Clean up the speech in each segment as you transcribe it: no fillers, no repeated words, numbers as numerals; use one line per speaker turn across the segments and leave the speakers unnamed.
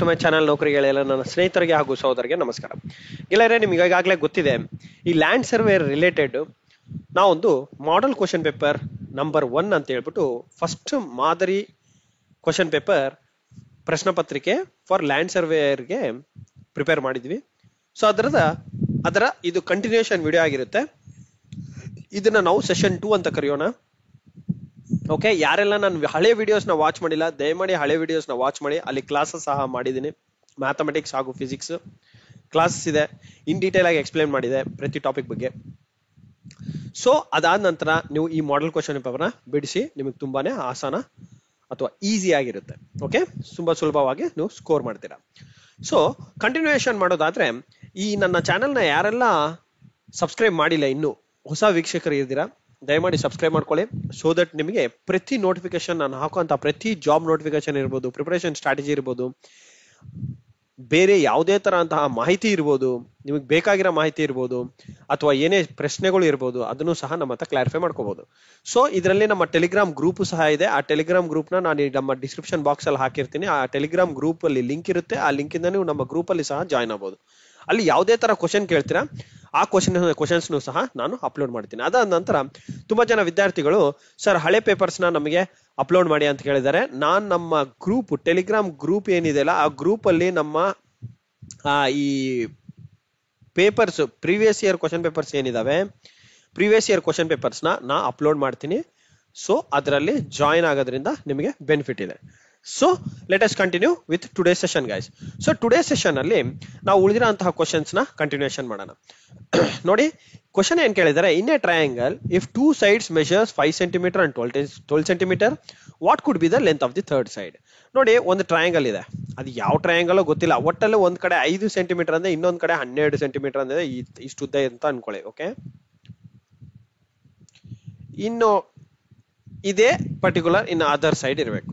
To my channel ನೌಕರಿಗಳೆಲ್ಲ ನನ್ನ ಸ್ನೇಹಿತರಿಗೆ ಹಾಗೂ ಸಹೋದರಿಗೆ ನಮಸ್ಕಾರ. ಗೆಳೆಯರೆ, ನಿಮ್ಗೆ ಈಗಾಗಲೇ ಗೊತ್ತಿದೆ, ಈ ಲ್ಯಾಂಡ್ ಸರ್ವೆ ರಿಲೇಟೆಡ್ ನಾವೊಂದು ಮಾಡೆಲ್ ಕ್ವಶನ್ ಪೇಪರ್ ನಂಬರ್ 1 ಅಂತ ಹೇಳ್ಬಿಟ್ಟು ಫಸ್ಟ್ ಮಾದರಿ ಕ್ವಶನ್ ಪೇಪರ್ ಪ್ರಶ್ನೆ ಪತ್ರಿಕೆ ಫಾರ್ ಲ್ಯಾಂಡ್ ಸರ್ವೇಯರ್ಗೆ ಪ್ರಿಪೇರ್ ಮಾಡಿದ್ವಿ. ಸೊ ಅದರ ಇದು ಕಂಟಿನ್ಯೂಷನ್ ವಿಡಿಯೋ ಆಗಿರುತ್ತೆ. ಇದನ್ನ ನಾವು ಸೆಷನ್ 2 ಅಂತ ಕರೆಯೋಣ. ಓಕೆ, ಯಾರೆಲ್ಲ ನಾನು ಹಳೆ ವಿಡಿಯೋಸ್ ನ ವಾಚ್ ಮಾಡಿಲ್ಲ, ದಯಮಾಡಿ ಹಳೆ ವಿಡಿಯೋಸ್ ನ ವಾಚ್ ಮಾಡಿ. ಅಲ್ಲಿ ಕ್ಲಾಸಸ್ ಸಹ ಮಾಡಿದ್ದೀನಿ, ಮ್ಯಾಥಮೆಟಿಕ್ಸ್ ಹಾಗೂ ಫಿಸಿಕ್ಸ್ ಕ್ಲಾಸಸ್ ಇದೆ, ಇನ್ ಡೀಟೇಲ್ ಆಗಿ ಎಕ್ಸ್ಪ್ಲೇನ್ ಮಾಡಿದೆ ಪ್ರತಿ ಟಾಪಿಕ್ ಬಗ್ಗೆ. ಸೊ ಅದಾದ ನಂತರ ನೀವು ಈ ಮಾಡೆಲ್ ಕ್ವಶನ್ ಪೇಪರ್ನ ಬಿಡಿಸಿ, ನಿಮಗೆ ತುಂಬಾನೇ ಆಸಾನ ಅಥವಾ ಈಸಿ ಆಗಿರುತ್ತೆ. ಓಕೆ, ತುಂಬಾ ಸುಲಭವಾಗಿ ನೀವು ಸ್ಕೋರ್ ಮಾಡ್ತೀರಾ. ಸೊ ಕಂಟಿನ್ಯೂಯೇಷನ್ ಮಾಡೋದಾದ್ರೆ, ಈ ನನ್ನ ಚಾನೆಲ್ನ ಯಾರೆಲ್ಲ ಸಬ್ಸ್ಕ್ರೈಬ್ ಮಾಡಿಲ್ಲ, ಇನ್ನು ಹೊಸ ವೀಕ್ಷಕರು ಇದ್ದೀರಾ, ದಯಮಾಡಿ ಸಬ್ಸ್ಕ್ರೈಬ್ ಮಾಡ್ಕೊಳ್ಳಿ. ಸೊ ದಟ್ ನಿಮಗೆ ಪ್ರತಿ ನೋಟಿಫಿಕೇಶನ್, ನಾನು ಹಾಕುವಂತ ಪ್ರತಿ ಜಾಬ್ ನೋಟಿಫಿಕೇಶನ್ ಇರ್ಬೋದು, ಪ್ರಿಪರೇಷನ್ ಸ್ಟ್ರಾಟಜಿ ಇರ್ಬೋದು, ಬೇರೆ ಯಾವುದೇ ತರ ಅಂತಹ ಮಾಹಿತಿ ಇರ್ಬೋದು, ನಿಮಗೆ ಬೇಕಾಗಿರೋ ಮಾಹಿತಿ ಇರ್ಬೋದು, ಅಥವಾ ಏನೇ ಪ್ರಶ್ನೆಗಳು ಇರ್ಬೋದು, ಅದನ್ನು ಸಹ ನಮ್ಮ ಹತ್ರ ಕ್ಲಾರಿಫೈ ಮಾಡ್ಕೋಬಹುದು. ಸೊ ಇದರಲ್ಲಿ ನಮ್ಮ ಟೆಲಿಗ್ರಾಮ್ ಗ್ರೂಪ್ ಸಹ ಇದೆ. ಆ ಟೆಲಿಗ್ರಾಮ್ ಗ್ರೂಪ್ ನ ನಾನು ನಮ್ಮ ಡಿಸ್ಕ್ರಿಪ್ಷನ್ ಬಾಕ್ಸ್ ಅಲ್ಲಿ ಹಾಕಿರ್ತೀನಿ. ಆ ಟೆಲಿಗ್ರಾಮ್ ಗ್ರೂಪ್ ಅಲ್ಲಿ ಲಿಂಕ್ ಇರುತ್ತೆ. ಆ ಲಿಂಕ್ ಇಂದ ನೀವು ನಮ್ಮ ಗ್ರೂಪ್ ಅಲ್ಲಿ ಸಹ ಜಾಯ್ನ್ ಆಗಬಹುದು. ಅಲ್ಲಿ ಯಾವುದೇ ತರ ಕ್ವಶನ್ ಕೇಳ್ತೀರಾ, ಆ ಕ್ವಶನ್ಸ್ ಸಹ ನಾನು ಅಪ್ಲೋಡ್ ಮಾಡ್ತೀನಿ. ಅದಾದ ನಂತರ ತುಂಬಾ ಜನ ವಿದ್ಯಾರ್ಥಿಗಳು, ಸರ್ ಹಳೆ ಪೇಪರ್ಸ್ ನ ನಮಗೆ ಅಪ್ಲೋಡ್ ಮಾಡಿ ಅಂತ ಹೇಳಿದ್ದಾರೆ. ನಾನ್ ನಮ್ಮ ಗ್ರೂಪ್, ಟೆಲಿಗ್ರಾಮ್ ಗ್ರೂಪ್ ಏನಿದೆ ಅಲ್ಲ, ಆ ಗ್ರೂಪ್ ಅಲ್ಲಿ ನಮ್ಮ ಈ papers, previous year question papers ಏನಿದಾವೆ, ಪ್ರೀವಿಯಸ್ ಇಯರ್ ಕ್ವಶನ್ ಪೇಪರ್ಸ್ ನಾ ಅಪ್ಲೋಡ್ ಮಾಡ್ತೀನಿ. ಸೊ ಅದರಲ್ಲಿ ಜಾಯಿನ್ ಆಗೋದ್ರಿಂದ ನಿಮಗೆ ಬೆನಿಫಿಟ್ ಇದೆ. So let us continue with today session guys. So today session ಅಲ್ಲಿ ನಾವು ಉಳಿದಿರೋಂತಹ ಕ್ವಶನ್ಸ್ ನ ಕಂಟಿನ್ಯೂಷನ್ ಮಾಡೋಣ. ನೋಡಿ, ಕ್ವಶನ್ ಏನ್ ಕೇಳಿದ್ದಾರೆ, in a triangle if 2 sides measures 5 cm and 12 cm, what could be the length of the third side. ನೋಡಿ, ಒಂದು triangle ಇದೆ, ಅದು ಯಾವ ಟ್ರಯಾಂಗಲ್ ಗೊತ್ತಿಲ್ಲ, ಒಟ್ಟಲ್ಲಿ ಒಂದ್ ಕಡೆ 5 ಸೆಂಟಿಮೀಟರ್ ಅಂದ್ರೆ ಇನ್ನೊಂದ್ ಕಡೆ 12 ಸೆಂಟಿಮೀಟರ್ ಅಂದ್ರೆ ಇಷ್ಟು ಉದ್ದ ಅಂತ ಅನ್ಕೊಳ್ಳಿ. ಓಕೆ, ಇನ್ನು ಇದೇ ಪರ್ಟಿಕ್ಯುಲರ್ ಇನ್ ಅದರ್ ಸೈಡ್ ಇರಬೇಕು.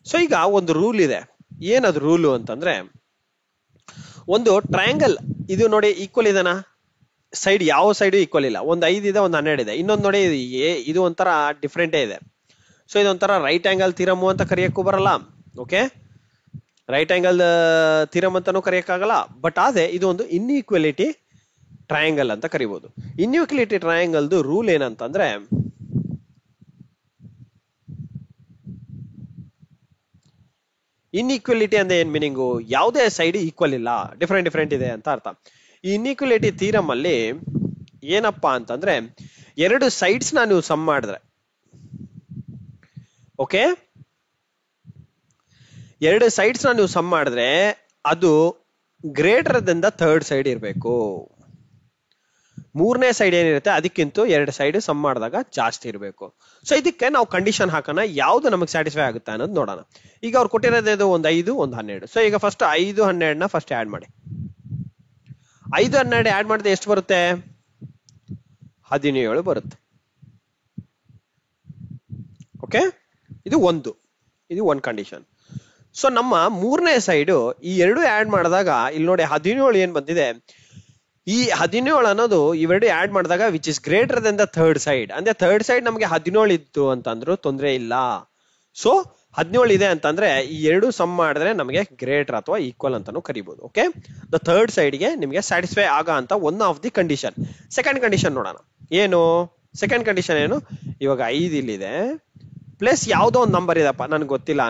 ಸೊ ಈಗ ಒಂದು ರೂಲ್ ಇದೆ. ಏನದು ರೂಲು ಅಂತಂದ್ರೆ, ಒಂದು ಟ್ರಯಾಂಗಲ್ ಇದು ನೋಡಿ ಈಕ್ವಲ್ ಇದೆನಾ, ಸೈಡ್ ಯಾವ ಸೈಡ್ ಈಕ್ವಲ್ ಇಲ್ಲ. ಒಂದು 5 ಇದೆ, ಒಂದು 12 ಇದೆ. ಇನ್ನೊಂದು ನೋಡಿ, ಇದು ಒಂಥರ ಡಿಫ್ರೆಂಟೇ ಇದೆ. ಸೊ ಇದೊಂಥರ ರೈಟ್ ಆಂಗಲ್ ಥಿರಮ್ ಅಂತ ಕರೆಯಕ್ಕೂ ಬರಲ್ಲ. ಓಕೆ, ರೈಟ್ ಆಂಗಲ್ ಥಿರಮ್ ಅಂತಾನೂ ಕರೆಯಕ್ಕಾಗಲ್ಲ. ಬಟ್ ಆದ್ರೆ ಇದು ಒಂದು ಇನ್ಈಕ್ವಾಲಿಟಿ ಟ್ರಯಾಂಗಲ್ ಅಂತ ಕರಿಬಹುದು. ಇನ್ಈಕ್ವಾಲಿಟಿ ಟ್ರಯಾಂಗಲ್ದು ರೂಲ್ ಏನಂತಂದ್ರೆ, ಇನ್ಈಕ್ವಾಲಿಟಿ ಅಂದ್ರೆ ಏನ್ ಮೀನಿಂಗು, ಯಾವುದೇ ಸೈಡ್ ಈಕ್ವಲ್ ಇಲ್ಲ, ಡಿಫರೆಂಟ್ ಇದೆ ಅಂತ ಅರ್ಥ. ಈ ಇನ್ಈಕ್ವಾಲಿಟಿ ಥಿಯರಮ್ ಅಲ್ಲಿ ಏನಪ್ಪಾ ಅಂತಂದ್ರೆ, ಎರಡು ಸೈಡ್ಸ್ ನೀವು ಸಮ್ ಮಾಡಿದ್ರೆ, ಓಕೆ, ಎರಡು ಸೈಡ್ಸ್ ನೀವು ಸಮ್ ಮಾಡಿದ್ರೆ ಅದು greater than the third side ಇರಬೇಕು. ಮೂರನೇ ಸೈಡ್ ಏನಿರುತ್ತೆ ಅದಕ್ಕಿಂತ ಎರಡು ಸೈಡ್ ಸಮ್ ಮಾಡಿದಾಗ ಜಾಸ್ತಿ ಇರಬೇಕು. ಸೊ ಇದಕ್ಕೆ ನಾವು ಕಂಡೀಷನ್ ಹಾಕೋಣ, ಯಾವ್ದು ನಮಗೆ ಸ್ಯಾಟಿಸ್ಫೈ ಆಗುತ್ತೆ ಅನ್ನೋದು ನೋಡೋಣ. ಈಗ ಅವ್ರು ಕೊಟ್ಟಿರೋದು ಒಂದು 5, ಒಂದು 12. ಸೊ ಈಗ ಫಸ್ಟ್ 5, 12 ಫಸ್ಟ್ ಆಡ್ ಮಾಡಿ. 5, 12 ಆಡ್ ಮಾಡಿದ್ರೆ ಎಷ್ಟು ಬರುತ್ತೆ? 17 ಬರುತ್ತೆ. ಓಕೆ, ಇದು ಒಂದು ಕಂಡೀಷನ್. ಸೊ ನಮ್ಮ ಮೂರನೇ ಸೈಡು ಈ ಎರಡು ಆಡ್ ಮಾಡಿದಾಗ ಇಲ್ಲಿ ನೋಡಿ 17 ಏನ್ ಬಂದಿದೆ, ಈ 17 ಅನ್ನೋದು ಇವೆರಡು ಆಡ್ ಮಾಡಿದಾಗ which is greater than the third side. ಅಂದ್ರೆ ಥರ್ಡ್ ಸೈಡ್ ನಮಗೆ 17 ಇತ್ತು ಅಂತಂದ್ರು ತೊಂದರೆ ಇಲ್ಲ. ಸೊ 17 ಇದೆ ಅಂತಂದ್ರೆ ಈ ಎರಡು ಸಮ್ ಮಾಡಿದ್ರೆ ನಮಗೆ ಗ್ರೇಟರ್ ಅಥವಾ ಈಕ್ವಲ್ ಅಂತಾನು ಕರಿಬಹುದು. ಓಕೆ, ದ ಥರ್ಡ್ ಸೈಡ್ಗೆ ನಿಮಗೆ ಸ್ಯಾಟಿಸ್ಫೈ ಆಗ ಅಂತ one of the condition. Second condition ನೋಡೋಣ. ಏನು ಸೆಕೆಂಡ್ ಕಂಡೀಷನ್ ಏನು? ಇವಾಗ 5 ಇಲ್ಲಿದೆ, ಪ್ಲಸ್ ಯಾವ್ದೋ ಒಂದು ನಂಬರ್ ಇದೆಪ್ಪ, ನನ್ಗೆ ಗೊತ್ತಿಲ್ಲ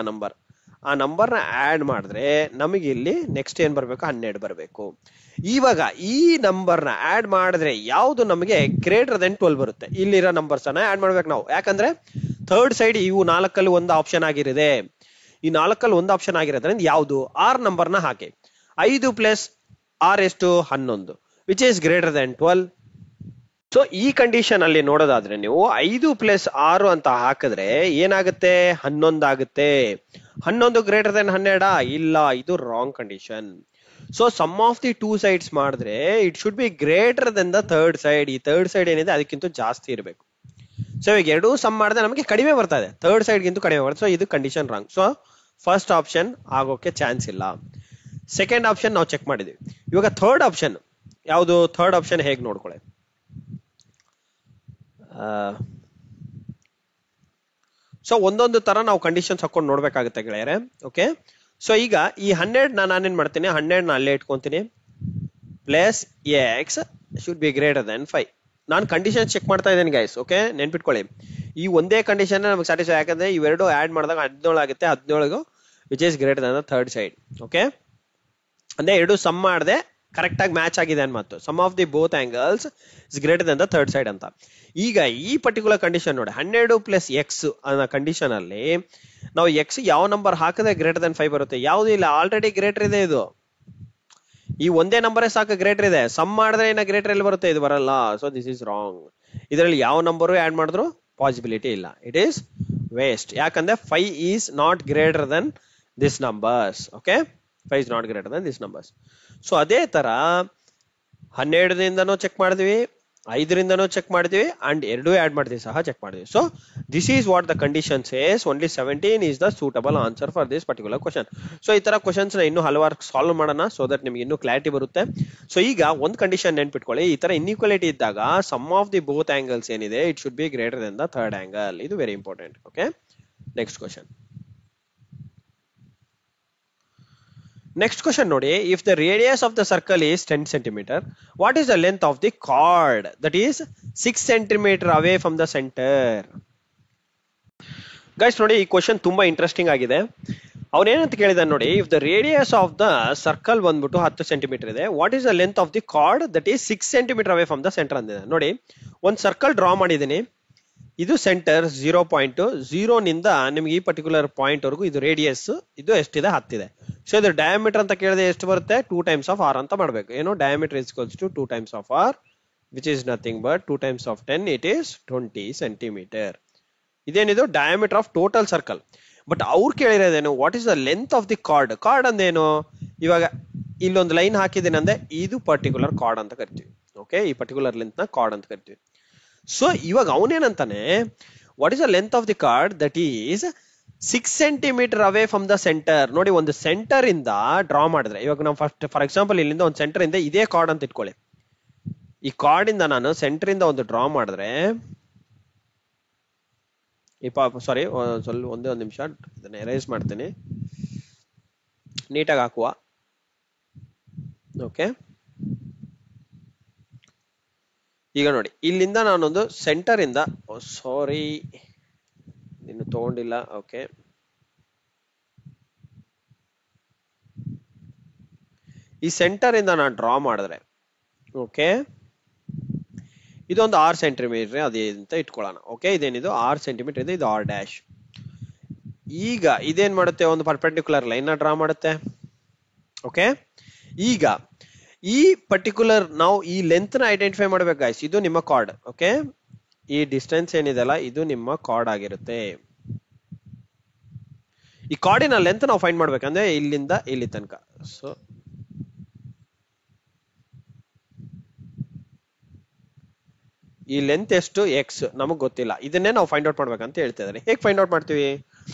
ಆ ನಂಬರ್ನ ಆಡ್ ಮಾಡಿದ್ರೆ ನಮಗೆ ಇಲ್ಲಿ ನೆಕ್ಸ್ಟ್ ಏನ್ ಬರ್ಬೇಕು? 12 ಬರಬೇಕು. ಇವಾಗ ಈ ನಂಬರ್ನ ಆಡ್ ಮಾಡಿದ್ರೆ ಯಾವ್ದು ನಮಗೆ ಗ್ರೇಟರ್ ದೆನ್ 12 ಬರುತ್ತೆ. ಇಲ್ಲಿರೋ ನಂಬರ್ಸ್ ಅನ್ನ ಆಡ್ ಮಾಡ್ಬೇಕು ನಾವು. ಯಾಕಂದ್ರೆ ಥರ್ಡ್ ಸೈಡ್ ಇವು 4ಅಲ್ಲಿ ಒಂದು ಆಪ್ಷನ್ ಆಗಿರಿದೆ. ಈ 4ಅಲ್ಲಿ ಒಂದು ಆಪ್ಷನ್ ಆಗಿರೋದ್ರಿಂದ ಯಾವ್ದು? 6 ನಂಬರ್ನ ಹಾಕಿ. 5 ಪ್ಲಸ್ 6 ಎಷ್ಟು? 11, which is greater then 12. So ಈ ಕಂಡೀಷನ್ ಅಲ್ಲಿ ನೋಡೋದಾದ್ರೆ ನೀವು 5 ಪ್ಲಸ್ 6 ಅಂತ ಹಾಕಿದ್ರೆ ಏನಾಗುತ್ತೆ? 11 ಆಗುತ್ತೆ. 11 ಗ್ರೇಟರ್ ದೆನ್ 12? ಇಲ್ಲ, ಇದು wrong condition. So sum of the two sides ಮಾಡಿದ್ರೆ it should be greater than the third side. ಈ ಥರ್ಡ್ ಸೈಡ್ ಏನಿದೆ ಅದಕ್ಕಿಂತ ಜಾಸ್ತಿ ಇರಬೇಕು. ಸೊ ಈಗ ಎರಡೂ ಸಮ್ ಮಾಡಿದ್ರೆ ನಮಗೆ ಕಡಿಮೆ ಬರ್ತಾ ಇದೆ, ಥರ್ಡ್ ಸೈಡ್ಗಿಂತ ಕಡಿಮೆ ಬರುತ್ತೆ. ಸೊ ಇದು condition wrong. So first option ಆಗೋಕೆ ಚಾನ್ಸ್ ಇಲ್ಲ. ಸೆಕೆಂಡ್ ಆಪ್ಷನ್ ನಾವು ಚೆಕ್ ಮಾಡಿದ್ವಿ. ಇವಾಗ ಥರ್ಡ್ ಆಪ್ಷನ್ ಯಾವುದು? ಥರ್ಡ್ ಆಪ್ಷನ್ ಹೇಗೆ ನೋಡ್ಕೊಳ್ಳಿ. ಸೊ ಒಂದೊಂದು ತರ ನಾವು ಕಂಡೀಷನ್ಸ್ ಹಾಕೊಂಡು ನೋಡ್ಬೇಕಾಗುತ್ತೆ ಗೆಳೆಯರೆ. ಓಕೆ, ಸೊ ಈಗ ಈ 100 ನಾನೇನ್ ಮಾಡ್ತೀನಿ, 100 ಅಲ್ಲೇ ಇಟ್ಕೊಂತೀನಿ, plus x should be greater than 5. ನಾನು ಕಂಡೀಷನ್ ಚೆಕ್ ಮಾಡ್ತಾ ಇದ್ದೇನೆ ಗೈಸ್. ಓಕೆ, ನೆನ್ಪಿಟ್ಕೊಳ್ಳಿ, ಈ ಒಂದೇ ಕಂಡೀಷನ್ ನಮಗೆ ಸ್ಯಾಟಿಸ್ಫೈ, ಯಾಕಂದ್ರೆ ಇವೆರಡು ಆಡ್ ಮಾಡಿದಾಗ 17 ಆಗುತ್ತೆ. 17 which is greater than the third side. Okay, ಅಂದ್ರೆ ಎರಡು ಸಮ್ ಮಾಡದೆ ಕರೆಕ್ಟ್ ಆಗಿ ಮ್ಯಾಚ್ ಆಗಿದೆ ಅನ್ಮಾತು. Sum of the both angles is greater than the third side ಅಂತ. ಈಗ ಈ ಪರ್ಟಿಕ್ಯುಲರ್ ಕಂಡೀಷನ್ ನೋಡಿ, 12 ಪ್ಲಸ್ ಎಕ್ಸ್ ಅನ್ನೋ ಕಂಡೀಷನ್ ಅಲ್ಲಿ ನಾವು ಎಕ್ಸ್ ಯಾವ ನಂಬರ್ ಹಾಕಿದ್ರೆ ಗ್ರೇಟರ್ ದನ್ 5 ಬರುತ್ತೆ? ಯಾವುದು ಇಲ್ಲ, ಆಲ್ರೆಡಿ ಗ್ರೇಟರ್ ಇದೆ ಇದು. ಈ ಒಂದೇ ನಂಬರೇ ಸಾಕು ಗ್ರೇಟರ್ ಇದೆ. ಸಮ್ ಮಾಡಿದ್ರೆ ಏನ ಗ್ರೇಟರ್ ಎಲ್ಲಿ ಬರುತ್ತೆ? ಇದು ಬರಲ್ಲ. So this is wrong. ಇದರಲ್ಲಿ ಯಾವ ನಂಬರು ಆಡ್ ಮಾಡಿದ್ರು ಪಾಸಿಬಿಲಿಟಿ ಇಲ್ಲ. It is waste. ಯಾಕಂದ್ರೆ 5 is not greater than this numbers. Okay, 5 is not greater than these numbers. So ಅದೇ ತರ 12ರಿಂದನೂ ಚೆಕ್ ಮಾಡಿದ್ವಿ, 5ರಿಂದನೂ ಚೆಕ್ ಮಾಡಿದ್ವಿ, ಅಂಡ್ 2 ಆಡ್ ಮಾಡಿದ್ವಿ ಸಹ ಚೆಕ್ ಮಾಡಿದ್ವಿ. So this is what the condition says. Only 17 is the suitable answer for this particular question. So ಈ ತರ questions ನ ಇನ್ನೂ ಹಲವಾರು ಸಾಲ್ವ್ ಮಾಡೋಣ, ಸೊ ದಟ್ ನಿಮ್ಗೆ ಇನ್ನೂ ಕ್ಲಾರಿಟಿ ಬರುತ್ತೆ. ಸೊ ಈಗ ಒಂದು ಕಂಡೀಷನ್ ನೆನ್ಪಿಟ್ಕೊಳ್ಳಿ, ಈ ತರ ಇನ್ಇಕ್ವಾಲಿಟಿ ಇದ್ದಾಗ sum of the both angles ಏನಿದೆ it should be greater than the third angle. ಇದು very important. Okay, next question. Next question ನೋಡಿ, if the radius of the circle is 10 cm, what is the length of the chord that is 6 cm away from the center? Guys ನೋಡಿ, ಈ question ತುಂಬಾ interesting ಆಗಿದೆ. ಅವನೇನಂತ ಕೇಳಿದಾನೆ ನೋಡಿ, if the radius of the circle ಬಂದ್ಬಿಟ್ಟು 10 cm ಇದೆ, what is the length of the chord that is 6 cm away from the center ಅಂದಿದೆ. ನೋಡಿ, ಒಂದು circle draw ಮಾಡಿದೀನಿ, ಇದು ಸೆಂಟರ್ 0.0 ನಿಂದ ನಿಮ್ಗೆ ಈ ಪರ್ಟಿಕ್ಯುಲರ್ ಪಾಯಿಂಟ್ ವರೆಗೂ ಇದು ರೇಡಿಯಸ್, ಇದು ಎಷ್ಟಿದೆ? 10 ಇದೆ. ಸೊ ಇದು ಡಯಾಮೀಟರ್ ಅಂತ ಕೇಳಿದ್ರೆ ಎಷ್ಟು ಬರುತ್ತೆ? 2 times of r ಅಂತ ಮಾಡ್ಬೇಕು. ಏನು, diameter is equals to 2 times of r, which is nothing but 2 times of 10, it is 20 centimeter. ಇದೇನಿದು diameter of total circle. But ಅವ್ರು ಕೇಳಿರೋದೇನು, what is the length of the chord? Chord ಅಂದೇನು? ಇವಾಗ ಇಲ್ಲೊಂದು line ಹಾಕಿದ್ದೇನೆ ಅಂದ್ರೆ ಇದು ಪರ್ಟಿಕ್ಯುಲರ್ ಕಾರ್ಡ್ ಅಂತ ಕರಿತೀವಿ. ಓಕೆ, ಈ ಪರ್ಟಿಕ್ಯುಲರ್ ಲೆಂತ್ ನ ಕಾರ್ಡ್ ಅಂತ ಕರಿತೀವಿ. ಸೊ ಇವಾಗ ಅವನೇನಂತಾನೆ, what is the length of the chord that is 6 cm away from the centre. ನೋಡಿ, ಒಂದು ಸೆಂಟರ್ ಇಂದ ಡ್ರಾ ಮಾಡಿದ್ರೆ, ಇವಾಗ ನಾವು ಫಾರ್ ಎಕ್ಸಾಂಪಲ್ ಇಲ್ಲಿಂದ ಒಂದು ಸೆಂಟರ್ ಇಂದ ಇದೇ ಕಾರ್ಡ್ ಅಂತ ಇಟ್ಕೊಳ್ಳಿ. ಈ ಕಾರ್ಡ್ ಇಂದ ನಾನು ಸೆಂಟರ್ ಇಂದ ಒಂದು ಡ್ರಾ ಮಾಡಿದ್ರೆ, ಸಾರಿ ಒಂದೇ ಒಂದು ನಿಮಿಷ ಇದನ್ನ ಎರೇಸ್ ಮಾಡ್ತೀನಿ, ನೀಟಾಗಿ ಹಾಕುವ. ಓಕೆ, ಈಗ ನೋಡಿ, ಇಲ್ಲಿಂದ ನಾನೊಂದು ಸೆಂಟರ್ ಇಂದ, ಸಾರಿ ಇನ್ನು ತಗೊಂಡಿಲ್ಲ. ಓಕೆ, ಈ ಸೆಂಟರ್ ಇಂದ ನಾನು ಡ್ರಾ ಮಾಡಿದ್ರೆ, ಓಕೆ, ಇದೊಂದು 6 ಸೆಂಟಿಮೀಟರ್ ಅದೇ ಅಂತ ಇಟ್ಕೊಳ್ಳೋಣ. ಓಕೆ, ಇದೇನಿದು 6 ಸೆಂಟಿಮೀಟರ್ ಇದೆ, ಇದು r ಡ್ಯಾಶ್. ಈಗ ಇದೇನ್ ಮಾಡುತ್ತೆ, ಒಂದು ಪರ್ಪೆಂಡಿಕ್ಯುಲರ್ ಲೈನ್ ನ ಡ್ರಾ ಮಾಡುತ್ತೆ. ಓಕೆ, ಈಗ ಈ ಪರ್ಟಿಕ್ಯುಲರ್ ನಾವು ಈ ಲೆಂತ್ ನ ಐಡೆಂಟಿಫೈ ಮಾಡ್ಬೇಕು ಗೈಸ್. ಇದು ನಿಮ್ಮ ಕಾರ್ಡ್. ಓಕೆ, ಈ ಡಿಸ್ಟೆನ್ಸ್ ಏನಿದೆಲ್ಲ ಇದು ನಿಮ್ಮ ಕಾರ್ಡ್ ಆಗಿರುತ್ತೆ. ಈ ಕಾರ್ಡಿನ ಲೆಂತ್ ನಾವು ಫೈಂಡ್ ಮಾಡ್ಬೇಕಂದ್ರೆ ಇಲ್ಲಿಂದ ಇಲ್ಲಿ ತನಕ. ಸೊ ಈ ಲೆಂತ್ ಎಷ್ಟು? ಎಕ್ಸ್ ನಮಗ್ ಗೊತ್ತಿಲ್ಲ, ಇದನ್ನೇ ನಾವು ಫೈಂಡ್ ಔಟ್ ಮಾಡ್ಬೇಕಂತ ಹೇಳ್ತಾ ಇದ್ದಾರೆ. ಹೇಗೆ ಫೈಂಡ್ ಔಟ್ ಮಾಡ್ತೀವಿ?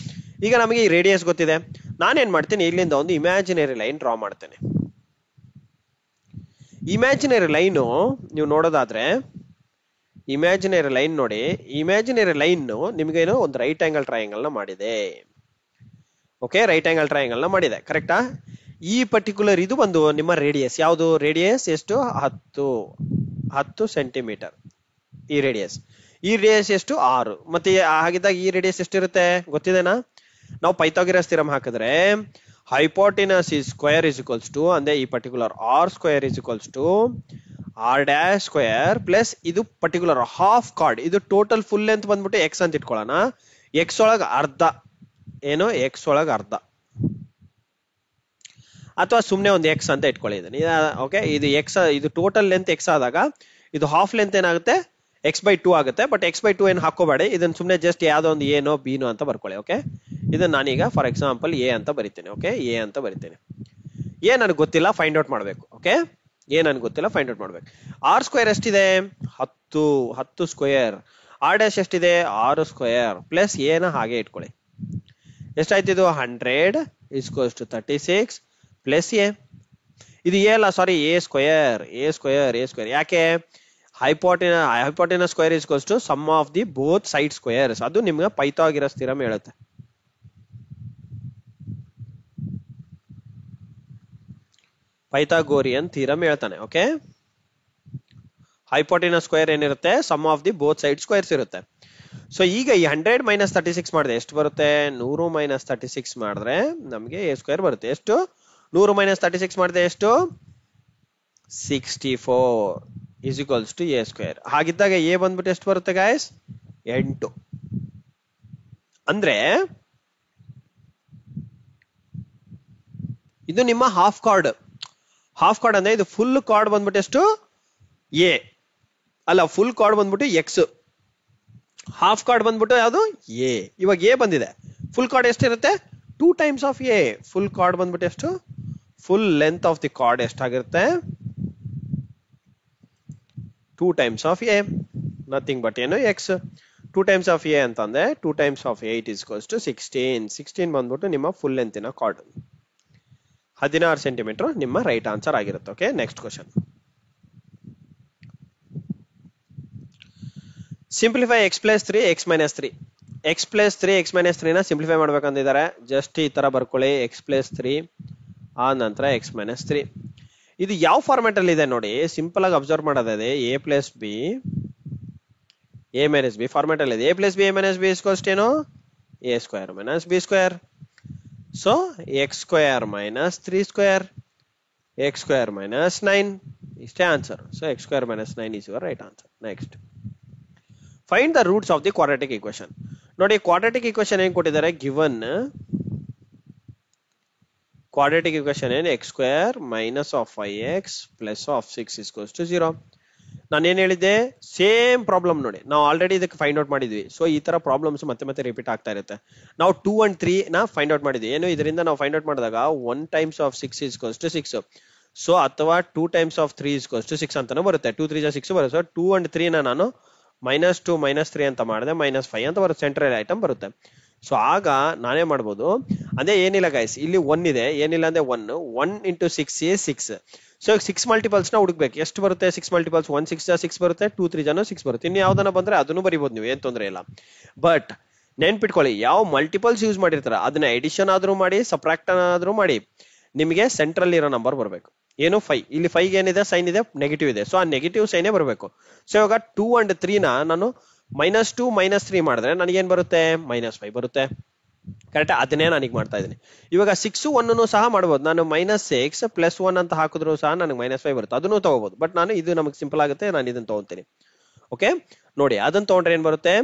ಈಗ ನಮಗೆ ಈ ರೇಡಿಯಸ್ ಗೊತ್ತಿದೆ, ನಾನೇನ್ ಮಾಡ್ತೀನಿ, ಇಲ್ಲಿಂದ ಒಂದು ಇಮ್ಯಾಜಿನರಿ ಲೈನ್ ಡ್ರಾ ಮಾಡ್ತೇನೆ. ಇಮ್ಯಾಜಿನರಿ ಲೈನು ನೀವು ನೋಡೋದಾದ್ರೆ, ಇಮ್ಯಾಜಿನರಿ ಲೈನ್ ನೋಡಿ, ಇಮ್ಯಾಜಿನರಿ ಲೈನ್ ನಿಮ್ಗೇನು ಒಂದು ರೈಟ್ ಆಂಗಲ್ ಟ್ರಯಾಂಗಲ್ ನ ಮಾಡಿದೆ. ಓಕೆ, ರೈಟ್ ಆಂಗಲ್ ಟ್ರಯಾಂಗಲ್ ನ ಮಾಡಿದೆ, ಕರೆಕ್ಟಾ? ಈ ಪರ್ಟಿಕ್ಯುಲರ್ ಇದು ಬಂದು ನಿಮ್ಮ ರೇಡಿಯಸ್. ಯಾವುದು ರೇಡಿಯಸ್? ಎಷ್ಟು? 10 ಸೆಂಟಿಮೀಟರ್ ಈ ರೇಡಿಯಸ್. ಈ ರೇಡಿಯಸ್ ಎಷ್ಟು? 6. ಮತ್ತೆ ಹಾಗಿದ್ದಾಗ ಈ ರೇಡಿಯಸ್ ಎಷ್ಟಿರುತ್ತೆ ಗೊತ್ತಿದೆನಾ? ನಾವು ಪೈಥಾಗರಸ್ ಥಿಯರಂ ಹಾಕಿದ್ರೆ hypotenuse is square is equals to, ಅಂದ್ರೆ ಈ particular r square is equals to r dash square plus ಇದು ಪರ್ಟಿಕ್ಯುಲರ್ ಹಾಫ್ ಕಾರ್ಡ್, ಇದು ಟೋಟಲ್ ಫುಲ್ ಲೆಂತ್ ಬಂದ್ಬಿಟ್ಟು x ಅಂತ ಇಟ್ಕೊಳ್ಳೋಣ. x ಒಳಗ ಅರ್ಧ, ಏನು x ಒಳಗ ಅರ್ಧ, ಅಥವಾ ಸುಮ್ನೆ ಒಂದು x ಅಂತ ಇಟ್ಕೊಳ್ಳಿದ್ದೀನಿ. ಓಕೆ, ಇದು x, ಇದು ಟೋಟಲ್ ಲೆಂತ್ x ಆದಾಗ ಇದು ಹಾಫ್ ಲೆಂತ್ ಏನಾಗುತ್ತೆ? x/2 ಆಗುತ್ತೆ. ಬಟ್ x/2 ಏನು ಹಾಕೋಬೇಡಿ, ಇದನ್ನ ಸುಮ್ನೆ ಜಸ್ಟ್ ಯಾವ್ದೋ ಒಂದು ಏನೋ ಬಿನೋ ಅಂತ ಬರ್ಕೊಳ್ಳಿ. ಓಕೆ, ಇದನ್ನ ನಾನೀಗ ಫಾರ್ ಎಕ್ಸಾಂಪಲ್ ಎ ಅಂತ ಬರಿತೇನೆ. ಓಕೆ, ಎ ಅಂತ ಬರಿತೇನೆ. ಎ ನನಗೆ ಗೊತ್ತಿಲ್ಲ, ಫೈಂಡ್ ಔಟ್ ಮಾಡ್ಬೇಕು. ಓಕೆ, ಎ ನನಗೆ ಗೊತ್ತಿಲ್ಲ, ಫೈಂಡ್ ಔಟ್ ಮಾಡ್ಬೇಕು. ಆರ್ ಸ್ಕ್ವೇರ್ ಎಷ್ಟಿದೆ? 10 ಸ್ಕ್ವೇರ್. ಆರ್ ಡ್ಯಾಶ್ ಎಷ್ಟಿದೆ? 6 ಸ್ಕ್ವೇರ್ ಪ್ಲಸ್ ಎ ನ ಹಾಗೆ ಇಟ್ಕೊಳ್ಳಿ. ಎಷ್ಟಾಯ್ತು ಇದು? 100 ಈಕ್ವಲ್ಸ್ ಟು 36 ಪ್ಲಸ್ ಎ. ಇದು ಎ ಅಲ್ಲ, ಸಾರಿ, ಎ ಸ್ಕ್ವೇರ್. ಯಾಕೆ? hypotenuse square is equals to sum of the both side squares. ಅದು ನಿಮ್ಗೆ ಪೈಥಾಗರಸ್ ಥಿಯರಂ ಹೇಳುತ್ತೆ. ಪೈಥಾಗೋರಿಯನ್ ಥಿಯರಮ್ ಹೇಳ್ತಾನೆ. ಓಕೆ, ಹೈಪೋಟೆನಸ್ ಸ್ಕ್ವೇರ್ ಏನಿರುತ್ತೆ, sum of the both side squares ಇರುತ್ತೆ. So ಈಗ ಈ 100 ಮೈನಸ್ 36 ಮಾಡಿದ್ರೆ ಎಷ್ಟು ಬರುತ್ತೆ? 100 ಮೈನಸ್ 36 ಮಾಡಿದ್ರೆ ನಮಗೆ ಎ ಸ್ಕ್ವೇರ್ ಬರುತ್ತೆ. ಎಷ್ಟು? 100 ಮೈನಸ್ 36 ಮಾಡಿದ್ರೆ ಎಷ್ಟು? 64 is equals to a square. ಹಾಗಿದ್ದಾಗ ಎ ಬಂದ್ಬಿಟ್ಟು ಎಷ್ಟು ಬರುತ್ತೆ ಗಾಯ್ಸ್? 8. ಅಂದ್ರೆ ಇದು ನಿಮ್ಮ ಹಾಫ್ ಕಾರ್ಡ್. ಹಾಫ್ ಕಾರ್ಡ್ ಅಂದ್ರೆ ಇದು ಫುಲ್ ಕಾರ್ಡ್ ಬಂದ್ಬಿಟ್ಟು ಎಷ್ಟು? ಎ ಅಲ್ಲ, ಫುಲ್ ಕಾರ್ಡ್ ಬಂದ್ಬಿಟ್ಟು ಎಕ್ಸ್, ಹಾಫ್ ಕಾರ್ಡ್ ಬಂದ್ಬಿಟ್ಟು ಯಾವುದು? ಎ. ಇವಾಗ ಎ ಬಂದಿದೆ, ಫುಲ್ ಕಾರ್ಡ್ ಎಷ್ಟಿರುತ್ತೆ? 2 times of a. Full chord ಬಂದ್ಬಿಟ್ಟು ಎಷ್ಟು? Full length of the chord ಎಷ್ಟಾಗಿರುತ್ತೆ? 2 times of a, nothing but ಏನು? ಎಕ್ಸ್. 2 ಟೈಮ್ಸ್ ಆಫ್ ಎ ಅಂತಂದ್ರೆ 2 times of 8 is equals to 16. 16 ಬಂದ್ಬಿಟ್ಟು ನಿಮ್ಮ ಫುಲ್ ಲೆಂತಿನ ಕಾರ್ಡ್. 16 ಸೆಂಟಿಮೀಟರ್ ನಿಮ್ಮ ರೈಟ್ ಆನ್ಸರ್ ಆಗಿರುತ್ತೆ. Okay, next question. Simplify x plus 3 x minus 3. x plus 3 x minus 3 ನ simplify ಮಾಡ್ಬೇಕಂದಿದ್ದಾರೆ. Just ಈ ತರ ಬರ್ಕೊಳ್ಳಿ, x ಪ್ಲಸ್ 3 ಆ ನಂತರ x ಮೈನಸ್ 3. ಇದು ಯಾವ ಫಾರ್ಮ್ಯಾಟ್ ಅಲ್ಲಿ ಇದೆ ನೋಡಿ, ಸಿಂಪಲ್ ಆಗಿ ಅಬ್ಸರ್ವ್ ಮಾಡೋದಿದೆ. a plus b a minus b format ಅಲ್ಲಿ ಇದೆ. a plus b a minus b is equals to ಏನು? a square minus b square. So x square minus 3 square, x square minus 9, ಇಷ್ಟೇ answer. So x square minus 9 is your right answer. Next, find the roots of the quadratic equation. ನೋಡಿ, quadratic equation ಏನ್ ಕೊಟ್ಟಿದ್ದಾರೆ? Given quadratic equation ಏನು? X square minus of 5x plus of 6 is equals to 0. ನಾನು ಏನ್ ಹೇಳಿದ್ದೆ? Same problem ನೋಡಿ, ನಾವು already ಇದಕ್ಕೆ ಫೈಂಡ್ ಔಟ್ ಮಾಡಿದ್ವಿ. ಸೊ ಈ ತರ ಪ್ರಾಬ್ಲಮ್ಸ್ ಮತ್ತೆ ಮತ್ತೆ ರಿಪೀಟ್ ಆಗ್ತಾ ಇರುತ್ತೆ. ನಾವು 2 and 3 ನ ಫೈಂಡ್ ಔಟ್ ಮಾಡಿದ್ವಿ. ಏನು? ಇದರಿಂದ ನಾವು ಫೈಂಡ್ ಔಟ್ ಮಾಡಿದಾಗ 1 times of 6 is equals to 6. So ಅಥವಾ 2 ಟೈಮ್ಸ್ ಆಫ್ 3 ಇಸ್ಕೋಸ್ ಟು 6 ಅಂತಾನು ಬರುತ್ತೆ. 2 3 6 ಬರುತ್ತೆ. ಸೊ 2 and 3 ನ ನಾನು -2 -3 ಅಂತ ಮಾಡಿದೆ, -5 ಅಂತ ಬರುತ್ತೆ. ಸೆಂಟ್ರಲ್ ಐಟಮ್ ಬರುತ್ತೆ. ಸೊ ಆಗ ನಾನೇ ಮಾಡ್ಬೋದು, ಅದೇ ಏನಿಲ್ಲ ಗೈಸ್, ಇಲ್ಲಿ 1 ಇದೆ, ಏನಿಲ್ಲ ಅಂದ್ರೆ 1 ಇಂಟು 6 is 6. ಸೊ 6 ಮಲ್ಟಿಪಲ್ಸ್ ನ ಹುಡುಕ್ಬೇಕು. ಎಷ್ಟು ಬರುತ್ತೆ? 6 ಮಲ್ಟಿಪಲ್ಸ್ 1 6 6 ಬರುತ್ತೆ, 2 3 6 ಬರುತ್ತೆ. ಇನ್ನು ಯಾವ್ದನ್ನ ಬಂದ್ರೆ ಅದನ್ನು ಬರಿಬಹುದು ನೀವು, ಏನ್ ತೊಂದ್ರೆ ಇಲ್ಲ. ಬಟ್ ನೆನ್ಪಿಟ್ಕೊಳ್ಳಿ, ಯಾವ ಮಲ್ಟಿಪಲ್ಸ್ ಯೂಸ್ ಮಾಡಿರ್ತಾರ ಅದನ್ನ ಎಡಿಷನ್ ಆದ್ರೂ ಮಾಡಿ, ಸಬ್ಟ್ರಾಕ್ಟ್ ಆದ್ರೂ ಮಾಡಿ, ನಿಮಗೆ ಸೆಂಟ್ರಲ್ ಇರೋ ನಂಬರ್ ಬರಬೇಕು. ಏನು? 5. ಇಲ್ಲಿ 5 ಏನಿದೆ? ಸೈನ್ ಇದೆ, ನೆಗೆಟಿವ್ ಇದೆ. ಸೊ ಆ ನೆಗೆಟಿವ್ ಸೈನೇ ಬರಬೇಕು. ಸೊ ಇವಾಗ 2 and 3 ನ ನಾನು -2 -3 ಮಾಡಿದ್ರೆ ನನಗೇನ್ ಬರುತ್ತೆ? -5 ಬರುತ್ತೆ. ಕರೆಕ್ಟ್? ಅದನ್ನೇ ನಾನೀಗ ಮಾಡ್ತಾ ಇದ್ದೀನಿ. ಇವಾಗ 6 1 ಸಹ ಮಾಡಬಹುದು. ನಾನು -6 ಪ್ಲಸ್ 1 ಅಂತ ಹಾಕಿದ್ರು ಸಹ ನನಗೆ -5 ಬರುತ್ತೆ. ಅದನ್ನು ತಗೋಬಹುದು. ಬಟ್ ನಾನು ಇದು ನಮಗೆ ಸಿಂಪಲ್ ಆಗುತ್ತೆ, ನಾನು ಇದನ್ನ ತಗೊಂತೀನಿ. ಓಕೆ, ನೋಡಿ, ಅದನ್ನ ತಗೊಂಡ್ರೆ ಏನ್ ಬರುತ್ತೆ?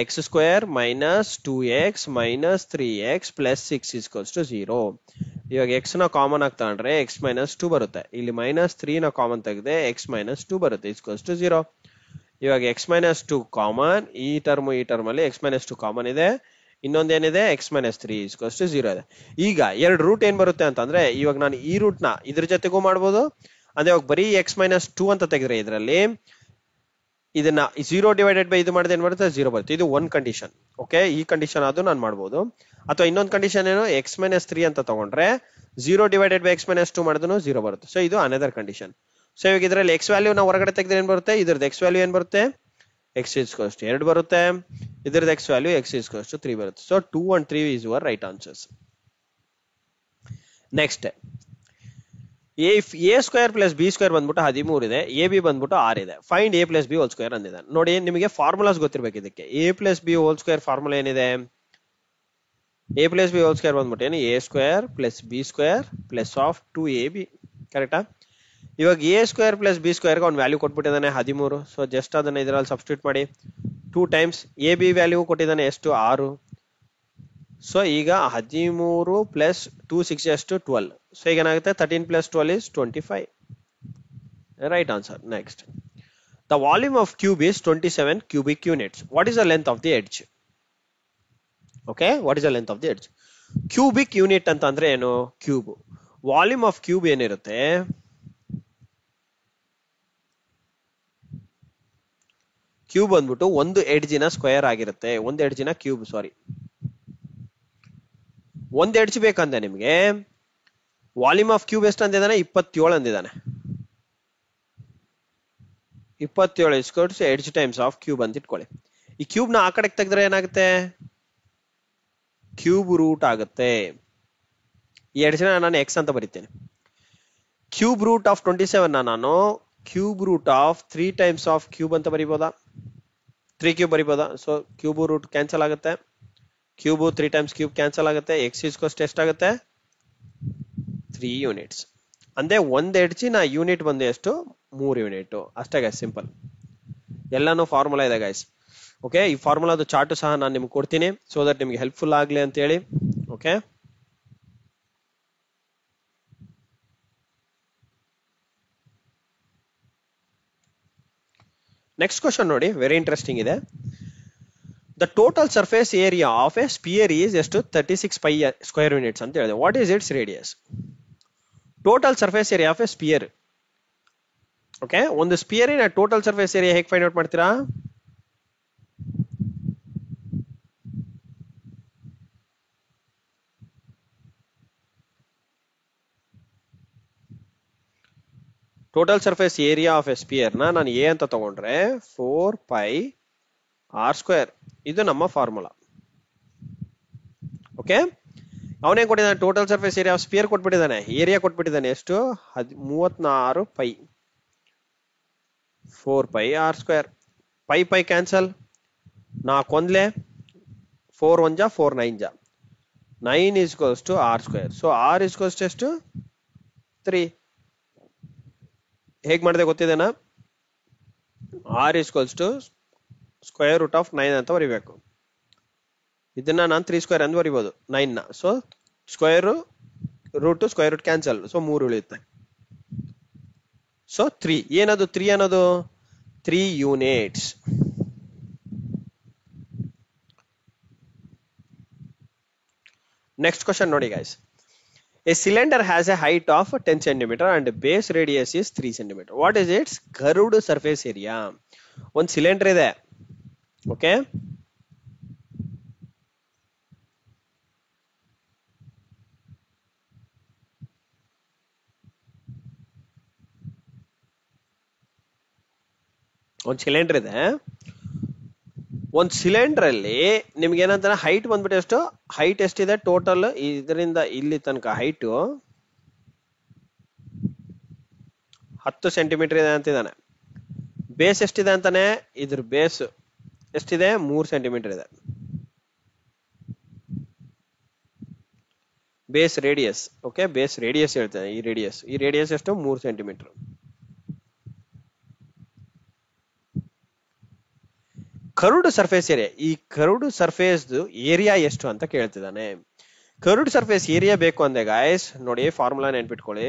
x square minus 2x minus 3x plus 6 is equals to 0. ಇವಾಗ x ನ ಕಾಮನ್ ಆಗಿ ತಗೊಂಡ್ರೆ x ಮೈನಸ್ 2 ಬರುತ್ತೆ. ಇಲ್ಲಿ -3 ನ ಕಾಮನ್ ತೆಗೆದ್ರೆ x ಮೈನಸ್ 2 ಬರುತ್ತೆ, ಇಸ್ಕೋಸ್ ಟು 0. ಇವಾಗ x ಮೈನಸ್ 2 ಕಾಮನ್, ಈ ಟರ್ಮ್ ಅಲ್ಲಿ x ಮೈನಸ್ 2 ಕಾಮನ್ ಇದೆ. ಇನ್ನೊಂದೇನಿದೆ? x ಮೈನಸ್ 3 ಇಸ್ಕೋಸ್ ಟು 0 ಇದೆ. ಈಗ ಎರಡು ರೂಟ್ ಏನ್ ಬರುತ್ತೆ ಅಂತಂದ್ರೆ, ಇವಾಗ ನಾನು ಈ ರೂಟ್ ನ ಇದ್ರ ಜೊತೆಗೂ ಮಾಡ್ಬೋದು. ಅದೇ ಇವಾಗ ಬರೀ x ಮೈನಸ್ 2 ಅಂತ ತೆಗೆದ್ರೆ ಇದರಲ್ಲಿ ಇದನ್ನ 0 ಡಿವೈಡೆಡ್ ಬೈ ಇದು ಮಾಡಿದ್ರೆ ಏನ್ ಬರುತ್ತೆ? 0 ಬರುತ್ತೆ. ಇದು ಒಂದ್ ಕಂಡೀಷನ್. ಓಕೆ, ಈ ಕಂಡೀಷನ್ ಅದು ನಾನು ಮಾಡ್ಬೋದು. ಅಥವಾ ಇನ್ನೊಂದು ಕಂಡೀಷನ್ ಏನು? x ಮೈನಸ್ 3 ಅಂತ ತಗೊಂಡ್ರೆ 0 ಡಿವೈಡೆಡ್ ಬೈ x ಮೈನಸ್ 2 ಮಾಡಿದ್ರು 0 ಬರುತ್ತೆ. ಸೊ ಇದು ಅನದರ್ ಕಂಡೀಷನ್. ಸೊ ಇವಾಗ ಇದರಲ್ಲಿ x ವ್ಯಾಲ್ಯೂ ನಾವು ಹೊರಗಡೆ ತೆಗೆದ್ರೆ ಏನ್ ಬರುತ್ತೆ? ಇದ್ರದ್ದು x ವ್ಯಾಲ್ಯೂ ಏನ್ ಬರುತ್ತೆ? x ಇಸ್ಕೋಸ್ ಟು 2 ಬರುತ್ತೆ. ಇದ್ರದ್ದು x value x is equals to 3 ಬರುತ್ತೆ. So 2 and 3 is your right answers. Next, a square plus b square ಬಂದ್ಬಿಟ್ಟು 13 ಇದೆ, ಎ ಬಿ ಬಂದ್ಬಿಟ್ಟು 6 ಇದೆ. Find a plus b whole square ಅಂದಿದೆ. ನೋಡಿ, ನಿಮಗೆ ಫಾರ್ಮುಲಾಸ್ ಗೊತ್ತಿರ್ಬೇಕು ಇದಕ್ಕೆ. a plus b whole square formula ಏನಿದೆ? a plus b whole square ಬಂದ್ಬಿಟ್ಟು ಏನು? a square plus b square plus of 2ab. ಕರೆಕ್ಟಾ? ಇವಾಗ a ಸ್ಕ್ವೇರ್ ಪ್ಲಸ್ ಬಿ ಸ್ಕ್ವೇರ್ಗೆ ಅವ್ನು ವ್ಯಾಲ್ಯೂ ಕೊಟ್ಬಿಟ್ಟಿದ್ದಾನೆ 13. ಸೊ ಜಸ್ಟ್ ಅದನ್ನ ಇದರಲ್ಲಿ ಸಬ್ಸ್ಟಿಟ್ಯೂಟ್ ಮಾಡಿ. 2 ಟೈಮ್ಸ್ ಎ ಬಿ ವ್ಯಾಲ್ಯೂ ಕೊಟ್ಟಿದ್ದಾನೆ ಎಷ್ಟು? 6. ಸೊ ಈಗ 13 ಪ್ಲಸ್ 2 6 ಎಷ್ಟು? 12. ಸೊ ಈಗ ಏನಾಗುತ್ತೆ? 13 plus 12 is 25. Right answer. Next, the volume of cube is 27 cubic units. What is the length of the edge? Okay, what is the length of the edge? Cubic unit ಅಂತ ಅಂದ್ರೆ ಏನು? Cube. Volume of cube ಏನಿರುತ್ತೆ? Cube ಬಂದ್ಬಿಟ್ಟು ಒಂದು ಎಡ್ಜಿನ square ಆಗಿರುತ್ತೆ. ಒಂದು ಎಡ್ಜಿನ cube, ಸಾರಿ, ಒಂದ್ edge ಬೇಕಂದ್ರೆ ನಿಮ್ಗೆ ವಾಲ್ಯೂಮ್ ಆಫ್ ಕ್ಯೂಬ್ ಎಷ್ಟು ಅಂದಿದ್ದಾನೆ? 27 ಅಂದಿದ್ದಾನೆ. 27 ಇಸ್ಕೊಟ್ಸ್ ಎಡ್ಜ್ ಟೈಮ್ಸ್ ಆಫ್ ಕ್ಯೂಬ್ ಅಂತ ಇಟ್ಕೊಳ್ಳಿ. ಈ ಕ್ಯೂಬ್ ನ ಆ ಕಡೆ ತೆಗೆದ್ರೆ ಏನಾಗುತ್ತೆ? ಕ್ಯೂಬ್ ರೂಟ್ ಆಗುತ್ತೆ. ಈ ಎಡ್ಜ್ ನ ನಾನು ಎಕ್ಸ್ ಅಂತ ಬರೀತೇನೆ. ಕ್ಯೂಬ್ ರೂಟ್ ಆಫ್ 27 ನಾನು cube root of 3 times of cube ಅಂತ ಬರಿಬೋದಾ? 3 ಕ್ಯೂಬ್ ಬರಿಬೋದಾ? ಸೊ ಕ್ಯೂಬ್ ರೂಟ್ ಕ್ಯಾನ್ಸಲ್ ಆಗುತ್ತೆ, ಕ್ಯೂಬ್ 3 ಟೈಮ್ಸ್ ಕ್ಯೂಬ್ ಕ್ಯಾನ್ಸಲ್ ಆಗುತ್ತೆ, ಎಕ್ಸ್ ಇಸ್ಕೋಸ್ಟ್ ಎಷ್ಟಾಗುತ್ತೆ? 3 ಯೂನಿಟ್ಸ್. ಅಂದ್ರೆ ಒಂದ್ ಎಡ್ಜಿನ ಯೂನಿಟ್ ಬಂದು ಎಷ್ಟು? 3 ಯೂನಿಟ್ ಅಷ್ಟೇ ಗೈಸ್, ಸಿಂಪಲ್. ಎಲ್ಲಾನು ಫಾರ್ಮುಲಾ ಇದೆ ಗೈಸ್. ಓಕೆ, ಈ ಫಾರ್ಮುಲಾದ ಚಾರ್ಟ್ ಸಹ ನಾನು ನಿಮ್ಗೆ ಕೊಡ್ತೀನಿ, ಸೊ ದಟ್ ನಿಮ್ಗೆ ಹೆಲ್ಪ್ಫುಲ್ ಆಗ್ಲಿ ಅಂತ ಹೇಳಿ. ಓಕೆ, ನೆಕ್ಸ್ಟ್ ಕ್ವಶನ್ ನೋಡಿ, ವೆರಿ ಇಂಟ್ರೆಸ್ಟಿಂಗ್ ಇದೆ. The total surface area of a sphere is ಎಷ್ಟು? 36 ಪೈ ಸ್ಕ್ವೇರ್ ಯೂನಿಟ್ಸ್ ಅಂತ ಹೇಳಿದೆ. What is its radius? Total surface area of a sphere. Okay, ಒಂದು ಸ್ಪಿಯರಿನ ಟೋಟಲ್ ಸರ್ಫೇಸ್ ಏರಿಯಾ ಹೇಗೆ ಫೈಂಡ್ ಔಟ್ ಮಾಡ್ತೀರಾ? Total surface area of a sphere ನ ನಾನು A ಅಂತ ತಗೊಂಡ್ರೆ 4 ಪೈ ಆರ್ ಸ್ಕ್ವೇರ್, ಇದು ನಮ್ಮ ಫಾರ್ಮುಲಾ. ಓಕೆ, ಅವನೇನ್ ಕೊಟ್ಟಿದ್ದಾನೆ? Total surface area of sphere ಕೊಟ್ಬಿಟ್ಟಿದ್ದಾನೆ, ಏರಿಯಾ ಕೊಟ್ಬಿಟ್ಟಿದ್ದಾನೆ ಎಷ್ಟು? 36 pi, 4 pi r square. Pi pi cancel, 4 ಒಂದ್ಲೆ 4 1 ಜಾ 4 9 ಜಾ 9 is equals to r square. So r is equals ಎಷ್ಟು? 3. ಹೇಗ್ ಮಾಡಿದೆ ಗೊತ್ತಿದೆನಾ? R is equals to square root of 9 ಅಂತ ಬರಿಬೇಕು. ಇದನ್ನ ನಾನು 3 ಸ್ಕ್ವೇರ್ ಅಂತ ಬರಿಬಹುದು 9 ನ. So square root square root cancel, so 3 ಉಳಿಯುತ್ತೆ. ಸೊ 3 ಏನದು? 3 ಅನ್ನೋದು 3 ಯೂನಿಟ್ಸ್. ನೆಕ್ಸ್ಟ್ ಕ್ವಶನ್ ನೋಡಿ guys. A cylinder has a height of 10 cm and base radius is 3 cm. What is its curved surface area? ಒಂದು cylinder ಇದೆ. Okay, ಒಂದು cylinder ಇದೆ. ಒಂದು cylinder ಅಲ್ಲಿ ನಿಮ್ಗೆ ಏನಂತಾನೆ ಹೈಟ್ ಬಂದ್ಬಿಟ್ಟು ಎಷ್ಟು? ಹೈಟ್ ಎಷ್ಟಿದೆ ಟೋಟಲ್ ಇದರಿಂದ ಇಲ್ಲಿ ತನಕ? ಹೈಟ್ 10 ಸೆಂಟಿಮೀಟರ್ ಇದೆ ಅಂತಿದ್ದಾನೆ. ಬೇಸ್ ಎಷ್ಟಿದೆ ಅಂತಾನೆ? ಇದ್ರ ಬೇಸ್ ಎಷ್ಟಿದೆ? 3 ಸೆಂಟಿಮೀಟರ್ ಇದೆ. Base radius, okay, base radius ಹೇಳ್ತೇನೆ. ಈ ರೇಡಿಯಸ್ ಎಷ್ಟು? 3 ಸೆಂಟಿಮೀಟರ್. ಕರ್ವ್ಡ್ ಸರ್ಫೇಸ್ ಏರಿಯಾ, ಈ ಕರ್ವ್ಡ್ ಸರ್ಫೇಸ್ ಏರಿಯಾ ಎಷ್ಟು ಅಂತ ಕೇಳ್ತಿದ್ದಾನೆ. ಕರ್ವ್ಡ್ ಸರ್ಫೇಸ್ ಏರಿಯಾ ಬೇಕು ಅಂದೆ ಗಾಯ್ಸ್, ನೋಡಿ ಫಾರ್ಮುಲಾ ನೆನ್ಪಿಟ್ಕೊಳ್ಳಿ.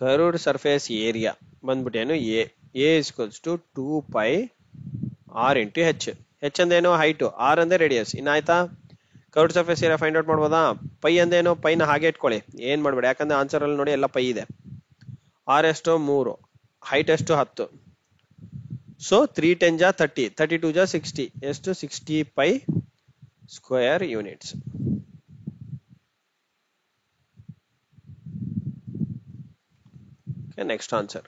ಕರ್ವ್ಡ್ ಸರ್ಫೇಸ್ ಏರಿಯಾ ಬಂದ್ಬಿಟ್ಟೇನು? A equals to 2 pi r into h. H ಅಂದೇನು? ಹೈಟ್, ಆರ್ ಅಂದೇ ರೇಡಿಯಸ್. ಇನ್ನಾಯ್ತಾ? Curved surface area find out ಮಾಡ್ಬೋದಾ? ಪೈ ಅಂದೇನು? ಪೈನ ಹಾಗೆ ಇಟ್ಕೊಳ್ಳಿ, ಏನ್ ಮಾಡ್ಬೇಡಿ, ಯಾಕಂದ್ರೆ ಆನ್ಸರ್ ಅಲ್ಲಿ ನೋಡಿ ಎಲ್ಲ ಪೈ ಇದೆ. ಆರ್ ಎಷ್ಟು? 3. ಹೈಟ್ ಎಷ್ಟು? 10. ಸೊ 3 10 ಜಾ 30, 32 ಜಾ 60, ಎಷ್ಟು? 60 pi square units. Next answer.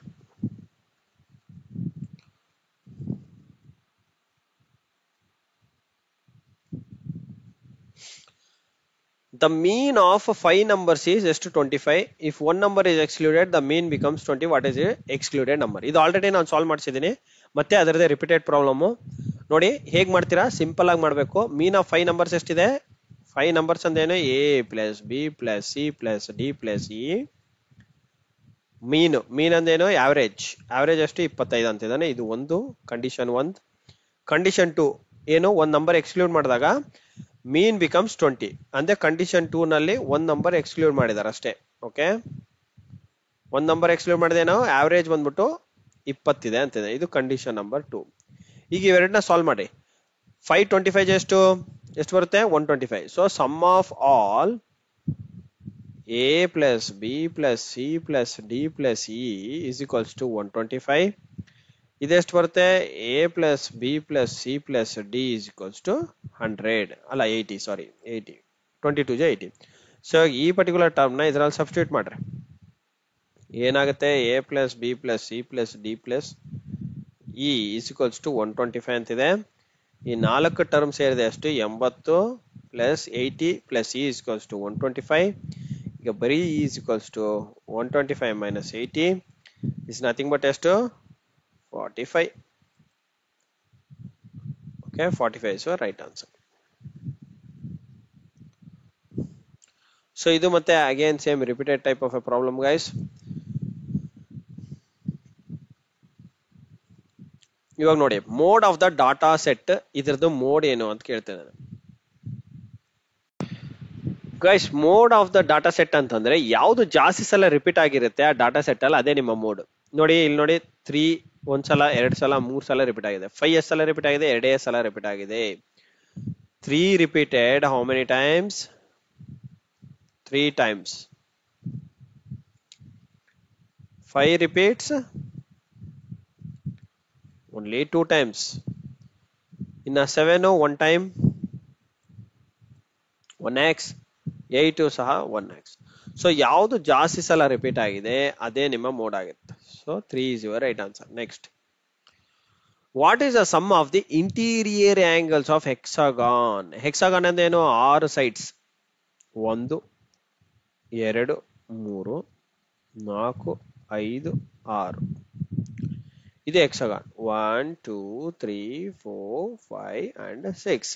The mean of 5 numbers is ಎಷ್ಟು? 25. If one number is excluded, the mean becomes 20. What is the excluded number? ಇದು ಆಲ್ರೆಡಿ ನಾನು ಸಾಲ್ವ್ ಮಾಡಿಸಿದ್ದೀನಿ, ಮತ್ತೆ ಅದರದೇ ರಿಪೀಟೆಡ್ ಪ್ರಾಬ್ಲಮ್ ನೋಡಿ. ಹೇಗ್ ಮಾಡ್ತೀರಾ? ಸಿಂಪಲ್ ಆಗಿ ಮಾಡಬೇಕು. ಮೀನ್ ಆಫ್ 5 ನಂಬರ್ಸ್ ಎಷ್ಟಿದೆ? 5 ನಂಬರ್ಸ್ ಅಂದೇನು? A plus b plus c plus d plus e. Mean ಅಂದೇನು? ಆವರೇಜ್. ಆವರೇಜ್ ಎಷ್ಟು? 25 ಅಂತಿದ್ದಾನೆ. ಇದು ಒಂದು ಕಂಡೀಷನ್ 1. ಕಂಡೀಷನ್ 2 ಏನು? ಒಂದ್ ನಂಬರ್ ಎಕ್ಸ್ಕ್ಲೂಡ್ ಮಾಡಿದಾಗ ಮೀನ್ ಬಿಕಮ್ಸ್ 20. ಅಂದ್ರೆ ಕಂಡೀಷನ್ 2 ನಲ್ಲಿ ಒಂದ್ ನಂಬರ್ ಎಕ್ಸ್ಕ್ಲೂಡ್ ಮಾಡಿದಾರೆ ಅಷ್ಟೇ. ಓಕೆ, ಒಂದ್ ನಂಬರ್ ಎಕ್ಸ್ಕ್ಲೂಡ್ ಮಾಡಿದೇನೋ, ಆವರೇಜ್ ಬಂದ್ಬಿಟ್ಟು 20 ಇದೆ ಅಂತಿದೆ. ಇದು ಕಂಡೀಷನ್ ನಂಬರ್ 2. ಈಗ ಇವೆರಡನ್ನ ಸಾಲ್ವ್ ಮಾಡಿ. 5 25 ಎಷ್ಟು ಬರುತ್ತೆ? 125. So sum of all a plus b plus c plus d plus e is equals to 125. ಇದೆಷ್ಟು ಬರುತ್ತೆ? A plus b plus c plus d is equals to 100 ಅಲ್ಲ 80, ಸಾರಿ 80. 22 ಜಾ 80. ಸೊ ಈ ಪರ್ಟಿಕ್ಯುಲರ್ ಟರ್ಮ್ ನ ಇದರಲ್ಲಿ ಸಬ್ಸ್ಟಿಟ್ಯೂಟ್ ಮಾಡ್ರಿ. ಏನಾಗುತ್ತೆ? A plus b plus c plus d plus e is equals to 125 ಅಂತಿದೆ. ಈ 4 ಟರ್ಮ್ ಸೇರಿದೆ ಎಷ್ಟು 80 plus 80 plus e equals to 125. ಈಗ ಬರೀ e equals to 125 minus 80 is nothing but ಎಷ್ಟು 45. Okay 45 is right answer. So ಇದು ಮತ್ತೆ again same repeated type of a problem guys. ಇವಾಗ ನೋಡಿ mode of the data set, ಇದ್ರದ್ದು ಮೋಡ್ ಏನು ಅಂತ ಕೇಳ್ತೇನೆ guys. Mode of the data set ಅಂತಂದ್ರೆ ಯಾವ್ದು ಜಾಸ್ತಿ ಸಲ ರಿಪೀಟ್ ಆಗಿರುತ್ತೆ ಆ ಡಾಟಾ ಸೆಟ್ ಅಲ್ಲಿ, ಅದೇ ನಿಮ್ಮ ಮೋಡ್. ನೋಡಿ ಇಲ್ಲಿ ನೋಡಿ 3 ಒಂದ್ಸಲ, 2 ಸಲ, 3 ಸಲ ರಿಪೀಟ್ ಆಗಿದೆ. 5 ಎಷ್ಟು ಸಲ ರಿಪೀಟ್ ಆಗಿದೆ, 2 ಸಲ ರಿಪೀಟ್ ಆಗಿದೆ. 3 repeated how many times, 3 times. 5 repeats only 2 times. ಇನ್ನ 7 1 time 1x, 8 ಸಹ 1x. ಸೊ ಯಾವುದು ಜಾಸ್ತಿ ಸಲ ರಿಪೀಟ್ ಆಗಿದೆ ಅದೇ ನಿಮ್ಮ ಮೋಡ್ ಆಗುತ್ತೆ. So 3 is your right answer. Next, what is the sum of the interior angles of hexagon? Hexagon ಅಂದೇನು 6 sides, 1 2 3 4 5 6. ಇದು hexagon 1 2 3 4 5 and 6.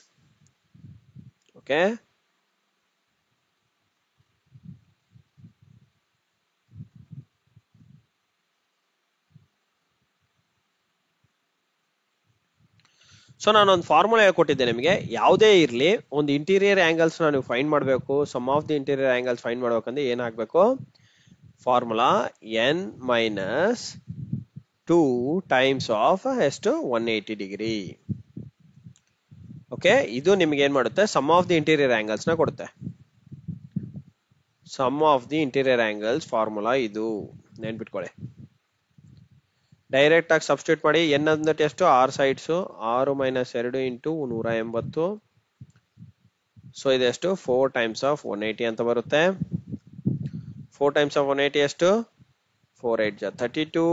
ಓಕೆ, ಸೊ ನಾನೊಂದು ಫಾರ್ಮುಲಾ ಹೇಳ್ಕೊಟ್ಟಿದ್ದೆ ನಿಮಗೆ. ಯಾವುದೇ ಇರಲಿ ಒಂದು ಇಂಟೀರಿಯರ್ ಆಂಗಲ್ಸ್ ನೀವು ಫೈಂಡ್ ಮಾಡಬೇಕು, sum of the interior angles find ಮಾಡ್ಬೇಕಂದ್ರೆ ಏನಾಗಬೇಕು, formula n minus 2 times of ಎಷ್ಟು 180 ಡಿಗ್ರಿ. ಓಕೆ, ಇದು ನಿಮ್ಗೆ ಏನ್ ಮಾಡುತ್ತೆ, sum of the interior angles ನ ಕೊಡುತ್ತೆ. Sum of the interior angles formula ಇದು, ನೆನ್ಪಿಟ್ಕೊಳ್ಳಿ. ಡೈರೆಕ್ಟ್ ಆಗಿ ಸಬ್ಸ್ಟಿಟ್ಯೂಟ್ ಮಾಡಿ. ಎನ್ ಅಂದ್ರೆ ಎಷ್ಟು 6 ಸೈಡ್ಸ್, 6 ಮೈನಸ್ 2 ಇಂಟು 180. ಸೊ ಇದೆಷ್ಟು 4 ಟೈಮ್ಸ್ ಆಫ್ 180 ಅಂತ ಬರುತ್ತೆ. 4 ಟೈಮ್ಸ್ ಆಫ್ 180 ಎಷ್ಟು 4 8 ಜಾ 32,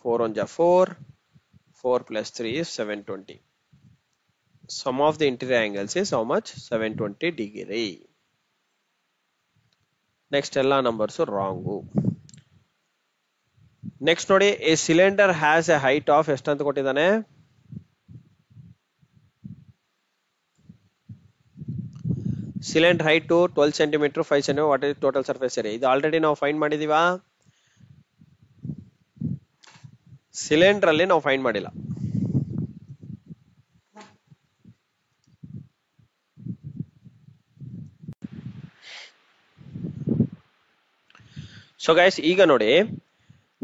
4 1 ಜಾ 4, 4 plus 3 is 720. Sum of the interior angles is how much, 720 degree. Next ಎಲ್ಲ numbers wrong. ನೆಕ್ಸ್ಟ್ ನೋಡಿ, A cylinder has A height of ಎಷ್ಟು ಅಂತ ಕೊಟ್ಟಿದ್ದಾನೆ, cylinder height 12 centimetre 5 centimetre. What is total surface area? ಇದು already ನಾವು find ಮಾಡಿದೀವಾ, cylinder ಅಲ್ಲಿ ನಾವು find ಮಾಡಿಲ್ಲ. ಸೊ ಗೈಸ್ ಈಗ ನೋಡಿ,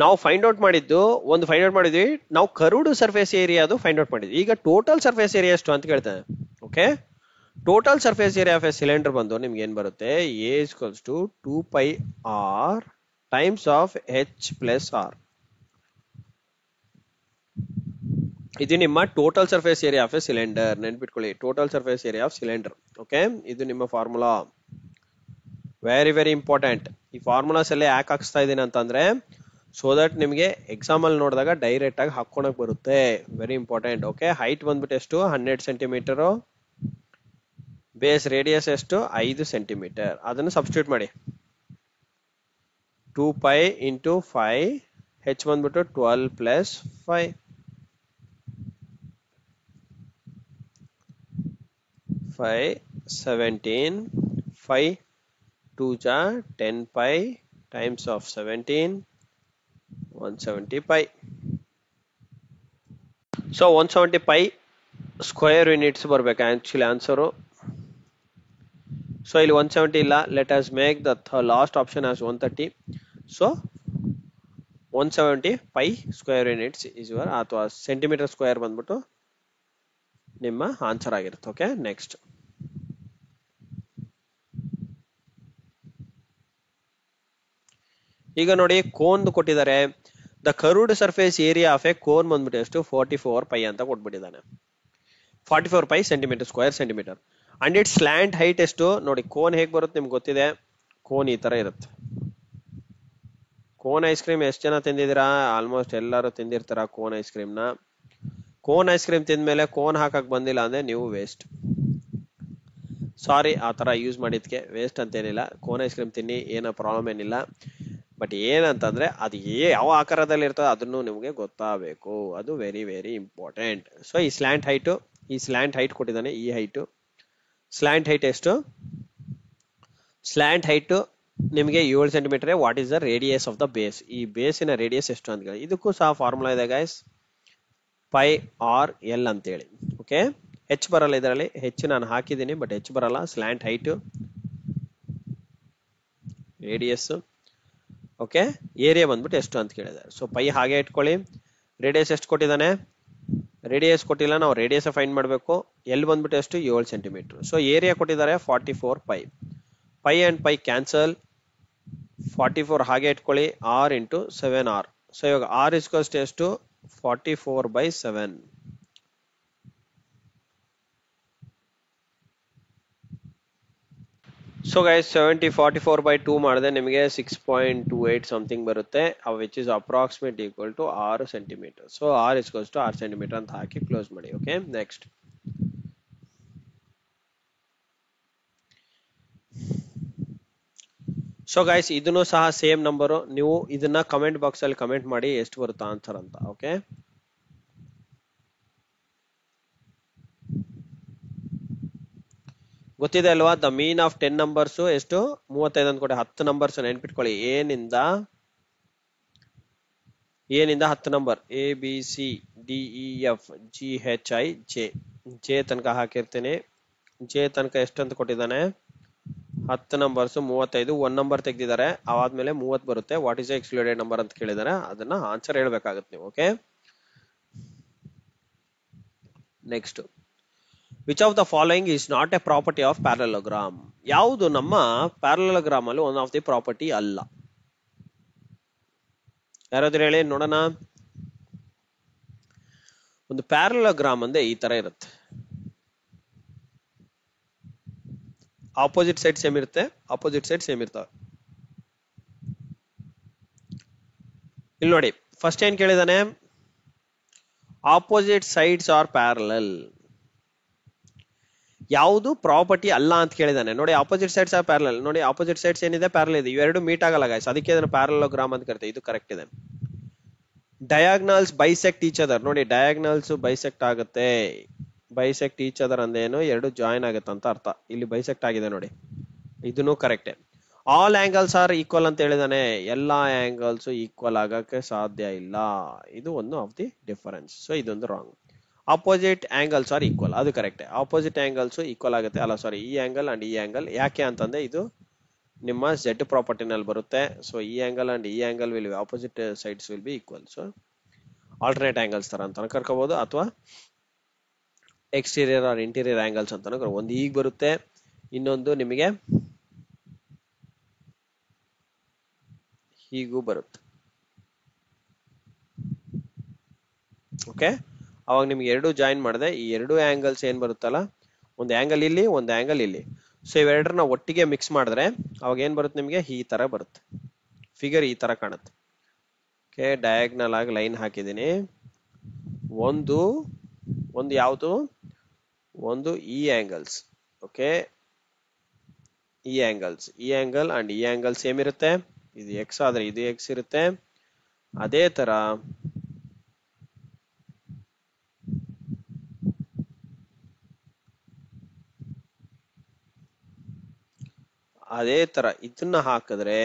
ನಾವು ಫೈಂಡ್ ಔಟ್ ಮಾಡಿದ್ದು ಒಂದು ಫೈಂಡ್ ಔಟ್ ಮಾಡಿದ್ವಿ, ನಾವು ಕರ್ವ್ಡ್ ಸರ್ಫೇಸ್ ಏರಿಯಾ ಅದು ಫೈಂಡ್ ಔಟ್ ಮಾಡಿದ್ವಿ. ಈಗ ಟೋಟಲ್ ಸರ್ಫೇಸ್ ಏರಿಯಾ ಎಷ್ಟು ಅಂತ ಕೇಳ್ತಾನೆ. Okay, total surface area of a cylinder ಬಂದು ನಿಮ್ಗೆ ಏನ್ ಬರುತ್ತೆ, a equals to 2 pi r times of h plus r. ಇದು ನಿಮ್ಮ total surface area of a cylinder. ನೆನ್ಪಿಟ್ಕೊಳ್ಳಿ, total surface area of cylinder. Okay, ಇದು ನಿಮ್ಮ ಫಾರ್ಮುಲಾ. Very very important. ಈ ಫಾರ್ಮುಲಾಸ್ ಎಲ್ಲ ಯಾಕೆ ಹಾಕ್ಸ್ತಾ ಇದ್ದೀನಿ ಅಂತಂದ್ರೆ, ಸೊ ದಟ್ ನಿಮಗೆ ಎಕ್ಸಾಮ್ ಅಲ್ಲಿ ನೋಡಿದಾಗ ಡೈರೆಕ್ಟ್ ಆಗಿ ಹಾಕೊಳಕ್ ಬರುತ್ತೆ. Very important. ಓಕೆ, ಹೈಟ್ ಬಂದ್ಬಿಟ್ಟು ಎಷ್ಟು 100 ಸೆಂಟಿಮೀಟರ್, ಬೇಸ್ ರೇಡಿಯಸ್ ಎಷ್ಟು 5 ಸೆಂಟಿಮೀಟರ್. ಅದನ್ನು ಸಬ್ಸ್ಟಿಟ್ಯೂಟ್ ಮಾಡಿ. 2 pi ಇಂಟು 5, h ಬಂದ್ಬಿಟ್ಟು 12 ಪ್ಲಸ್ 5, 5 17, 5 2 ಜಾ 10 pi times of 17, 170 pi. So 170 pi square units ಬರ್ಬೇಕು ಆಕ್ಚುಲಿ ಆನ್ಸರು. ಸೊ ಇಲ್ಲಿ 170 ಇಲ್ಲ, let us make the last option as 130. So 170 pi square units is your, ಅಥವಾ centimetre square ಬಂದ್ಬಿಟ್ಟು ನಿಮ್ಮ answer ಆಗಿರುತ್ತೆ. Okay, next ಈಗ ನೋಡಿ, ಕೋನ್ ಕೊಟ್ಟಿದ್ದಾರೆ. The curved surface area of A cone ಬಂದ್ಬಿಟ್ಟು ಎಷ್ಟು 44 pi ಅಂತ ಕೊಟ್ಬಿಟ್ಟಿದ್ದಾನೆ. 44 pi centimetre square centimetre. And it slant height ಎಷ್ಟು ನೋಡಿ. ಕೋನ್ ಹೇಗೆ ಬರುತ್ತೆ ನಿಮ್ಗೆ ಗೊತ್ತಿದೆ, ಕೋನ್ ಈ ತರ ಇರುತ್ತೆ. ಕೋನ್ ಐಸ್ ಕ್ರೀಮ್ ಎಷ್ಟು ಜನ ತಿಂದಿದ್ದೀರಾ? ಆಲ್ಮೋಸ್ಟ್ ಎಲ್ಲರೂ ತಿಂದಿರ್ತಾರ ಕೋನ್ ಐಸ್ ಕ್ರೀಮ್ ನ. ಕೋನ್ ಐಸ್ ಕ್ರೀಮ್ ತಿಂದ್ಮೇಲೆ ಕೋನ್ ಹಾಕಕ್ ಬಂದಿಲ್ಲ ಅಂದ್ರೆ ನೀವು ವೇಸ್ಟ್. ಸಾರಿ ಆ ತರ ಯೂಸ್ ಮಾಡಿದ್ಕೆ, ವೇಸ್ಟ್ ಅಂತೇನಿಲ್ಲ. ಕೋನ್ ಐಸ್ ಕ್ರೀಮ್ ತಿನ್ನಿ, ಏನೋ ಪ್ರಾಬ್ಲಮ್ ಏನಿಲ್ಲ. ಬಟ್ ಏನಂತಂದ್ರೆ ಅದು ಯಾವ ಆಕಾರದಲ್ಲಿ ಇರ್ತದೆ ಅದನ್ನು ನಿಮ್ಗೆ ಗೊತ್ತಾಗಬೇಕು, ಅದು ವೆರಿ ವೆರಿ ಇಂಪಾರ್ಟೆಂಟ್. ಸೊ ಈ ಸ್ಲ್ಯಾಂಟ್ ಹೈಟ್ ಕೊಟ್ಟಿದ್ದಾನೆ. ಈ ಹೈಟ್ ಸ್ಲ್ಯಾಂಟ್ ಹೈಟ್ ಎಷ್ಟು? ಸ್ಲ್ಯಾಂಟ್ ಹೈಟ್ ನಿಮಗೆ 7 centimetre. What is the radius of the base? ಈ ಬೇಸಿನ ರೇಡಿಯಸ್ ಎಷ್ಟು ಅಂತ ಹೇಳಿ, ಇದಕ್ಕೂ ಸಹ ಫಾರ್ಮುಲಾ ಇದೆ ಗೈಸ್, ಪೈ ಆರ್ ಎಲ್ ಅಂತೇಳಿ. ಓಕೆ, ಹೆಚ್ ಬರಲ್ಲ ಇದರಲ್ಲಿ, ಹೆಚ್ ನಾನು ಹಾಕಿದ್ದೀನಿ ಬಟ್ ಹೆಚ್ ಬರಲ್ಲ. Slant height, radius, okay, area ಬಂದ್ಬಿಟ್ಟು ಎಷ್ಟು ಅಂತ ಕೇಳಿದ್ದಾರೆ. ಸೊ ಪೈ ಹಾಗೆ ಇಟ್ಕೊಳ್ಳಿ. ರೇಡಿಯಸ್ ಎಷ್ಟು ಕೊಟ್ಟಿದ್ದಾನೆ? ರೇಡಿಯಸ್ ಕೊಟ್ಟಿಲ್ಲ, ನಾವು ರೇಡಿಯಸ್ ಫೈಂಡ್ ಮಾಡಬೇಕು. ಎಲ್ ಬಂದ್ಬಿಟ್ಟು ಎಷ್ಟು? 7 ಸೆಂಟಿಮೀಟರ್. ಸೊ ಏರಿಯಾ ಕೊಟ್ಟಿದ್ದಾರೆ 44 pi. Pi and pi cancel, 44 ಹಾಗೆ ಇಟ್ಕೊಳ್ಳಿ, ಆರ್ ಇಂಟು 7r. ಸೊ ಇವಾಗ ಆರ್ ಇಸ್ಕೋಸ್ಟ್ ಎಷ್ಟು? 44/7. ಸೊ ಗೈಸ್ 44/2 ಮಾಡಿದ್ರೆ ನಿಮಗೆ 6.28 ಸಮಥಿಂಗ್ ಬರುತ್ತೆ, which is approximate equal to 6 centimetre. So r is equals to 6 centimetre ಅಂತ ಹಾಕಿ ಕ್ಲೋಸ್ ಮಾಡಿ. Okay, next. ಸೊ ಗೈಸ್ ಇದನ್ನು ಸಹ ಸೇಮ್ ನಂಬರು. ನೀವು ಇದನ್ನ ಕಮೆಂಟ್ ಬಾಕ್ಸ್ ಅಲ್ಲಿ ಕಮೆಂಟ್ ಮಾಡಿ ಎಷ್ಟು ಬರುತ್ತಾ ಆನ್ಸರ್ ಅಂತ. ಓಕೆ, ಗೊತ್ತಿದೆ ಅಲ್ವಾ? ದ ಮೀನ್ ಆಫ್ 10 ನಂಬರ್ಸ್ ಎಷ್ಟು? 35 ಅಂತ ಕೊಡಿ. 10 ನಂಬರ್ಸ್ ನೆನ್ಪಿಟ್ಕೊಳ್ಳಿ. ಏನಿಂದ 10 number, A B C D E F G H I J. J ತನಕ ಹಾಕಿರ್ತೀನಿ. ಜೆ ತನಕ ಎಷ್ಟು ಅಂತ ಕೊಟ್ಟಿದ್ದಾನೆ? 10 ನಂಬರ್ಸ್ 35. 1 ನಂಬರ್ ತೆಗೆದಿದ್ದಾರೆ, ಅವಾದ್ಮೇಲೆ 30 ಬರುತ್ತೆ. ವಾಟ್ ಇಸ್ ಎಕ್ಸ್ಕ್ಲೂಡೆಡ್ ನಂಬರ್ ಅಂತ ಕೇಳಿದಾರೆ, ಅದನ್ನ ಆನ್ಸರ್ ಹೇಳ್ಬೇಕಾಗುತ್ತೆ ನೀವು. Okay, next. Which of the following is not A property of parallelogram? ಯಾವುದು ನಮ್ಮ ಪ್ಯಾರಲೋಗ್ರಾಮ್ ಅಲ್ಲಿ ಒನ್ ಆಫ್ ದಿ ಪ್ರಾಪರ್ಟಿ ಅಲ್ಲ? ಯಾರಾದ್ರೂ ಹೇಳಿ ನೋಡೋಣ. ಒಂದು ಪ್ಯಾರಲೋಗ್ರಾಮ್ ಅಂದ್ರೆ ಈ ತರ ಇರುತ್ತೆ. ಆಪೋಸಿಟ್ ಸೈಡ್ ಸೇಮ್ ಇರುತ್ತೆ, ಆಪೋಸಿಟ್ ಸೈಡ್ ಸೇಮ್ ಇರ್ತವೆ. ಇಲ್ಲಿ ನೋಡಿ, ಫಸ್ಟ್ ಏನ್ ಕೇಳಿದಾನೆ? Opposite sides are parallel. ಯಾವುದು ಪ್ರಾಪರ್ಟಿ ಅಲ್ಲ ಅಂತ ಕೇಳಿದಾನೆ. ನೋಡಿ, ಆಪೋಸಿಟ್ ಸೈಡ್ಸ್ ಆರ್ ಪ್ಯಾರಲಲ್. ನೋಡಿ, ಆಪೋಸಿಟ್ ಸೈಡ್ಸ್ ಏನಿದೆ? ಪ್ಯಾರಲಲ್ ಇದೆ. ಇವೆರಡು ಮೀಟ್ ಆಗಲ್ಲ ಗೈಸ್, ಅದಕ್ಕೆ ಇದನ್ನ ಪ್ಯಾರಲೋಗ್ರಾಮ್ ಅಂತ ಕರಿತೀವಿ. ಇದು ಕರೆಕ್ಟ್ ಇದೆ. Diagonals bisect each other. ನೋಡಿ, ಡಯಾಗ್ನಲ್ಸ್ ಬೈಸೆಕ್ಟ್ ಆಗುತ್ತೆ. ಬೈಸೆಕ್ಟ್ ಈಚ್ ಅದರ್ ಅಂದೇನು? ಎರಡು ಜಾಯಿನ್ ಆಗುತ್ತೆ ಅಂತ ಅರ್ಥ. ಇಲ್ಲಿ ಬೈಸೆಕ್ಟ್ ಆಗಿದೆ ನೋಡಿ, ಇದನ್ನು correct. All angles are equal ಅಂತ ಹೇಳಿದಾನೆ. ಎಲ್ಲಾ ಆಂಗಲ್ಸ್ ಈಕ್ವಲ್ ಆಗಕ್ಕೆ ಸಾಧ್ಯ ಇಲ್ಲ. ಇದು ಒಂದು ಆಫ್ ದಿ ಡಿಫರೆನ್ಸ್. ಸೊ ಇದೊಂದು wrong. Opposite angles are equal, ಅದು ಕರೆಕ್ಟ್. ಆಪೋಸಿಟ್ ಆಂಗಲ್ಸ್ ಈಕ್ವಲ್ ಆಗುತ್ತೆ. ಅಲ್ಲ ಸಾರಿ, ಈ ಆಂಗಲ್ ಅಂಡ್ ಈ ಆಂಗಲ್. ಯಾಕೆ ಅಂತಂದ್ರೆ ಇದು ನಿಮ್ಮ Z ಪ್ರಾಪರ್ಟಿನಲ್ಲಿ ಬರುತ್ತೆ. ಸೊ ಈ ಆಂಗಲ್ ಅಂಡ್ ಈ angle will opposite sides will be equal. So alternate angles ತರ ಅಂತ ಕರ್ಕೋಬಹುದು, ಅಥವಾ ಎಕ್ಸ್ಟೀರಿಯರ್ ಆರ್ ಇಂಟೀರಿಯರ್ ಆಂಗಲ್ಸ್ ಅಂತ. ಒಂದು ಈಗ ಬರುತ್ತೆ, ಇನ್ನೊಂದು ನಿಮಗೆ ಹೀಗೂ ಬರುತ್ತೆ. ಓಕೆ, ಅವಾಗ ನಿಮ್ಗೆ ಎರಡು ಜಾಯಿನ್ ಮಾಡಿದೆ, ಈ ಎರಡು ಆಂಗಲ್ಸ್ ಏನ್ ಬರುತ್ತಲ್ಲ, ಒಂದು ಆಂಗಲ್ ಇಲ್ಲಿ, ಒಂದು ಆಂಗಲ್ ಇಲ್ಲಿ. ಸೊ ಇವೆರಡನ್ನ ಒಟ್ಟಿಗೆ ಮಿಕ್ಸ್ ಮಾಡಿದ್ರೆ ಅವಾಗ ಏನ್ ಬರುತ್ತೆ ನಿಮ್ಗೆ? ಈ ತರ ಬರುತ್ತೆ. ಫಿಗರ್ ಈ ತರ ಕಾಣುತ್ತೆ. ಓಕೆ, ಡಯಾಗ್ನಲ್ ಆಗಿ ಲೈನ್ ಹಾಕಿದ್ದೀನಿ. ಒಂದು ಯಾವುದು? ಒಂದು ಈ ಆಂಗಲ್ಸ್. ಓಕೆ, ಈ ಆಂಗಲ್ ಅಂಡ್ ಈ ಆಂಗಲ್ ಸೇಮ್ ಇರುತ್ತೆ. ಇದು ಎಕ್ಸ್ ಆದ್ರೆ ಇದು ಎಕ್ಸ್ ಇರುತ್ತೆ. ಅದೇ ತರ ಇದನ್ನ ಹಾಕಿದ್ರೆ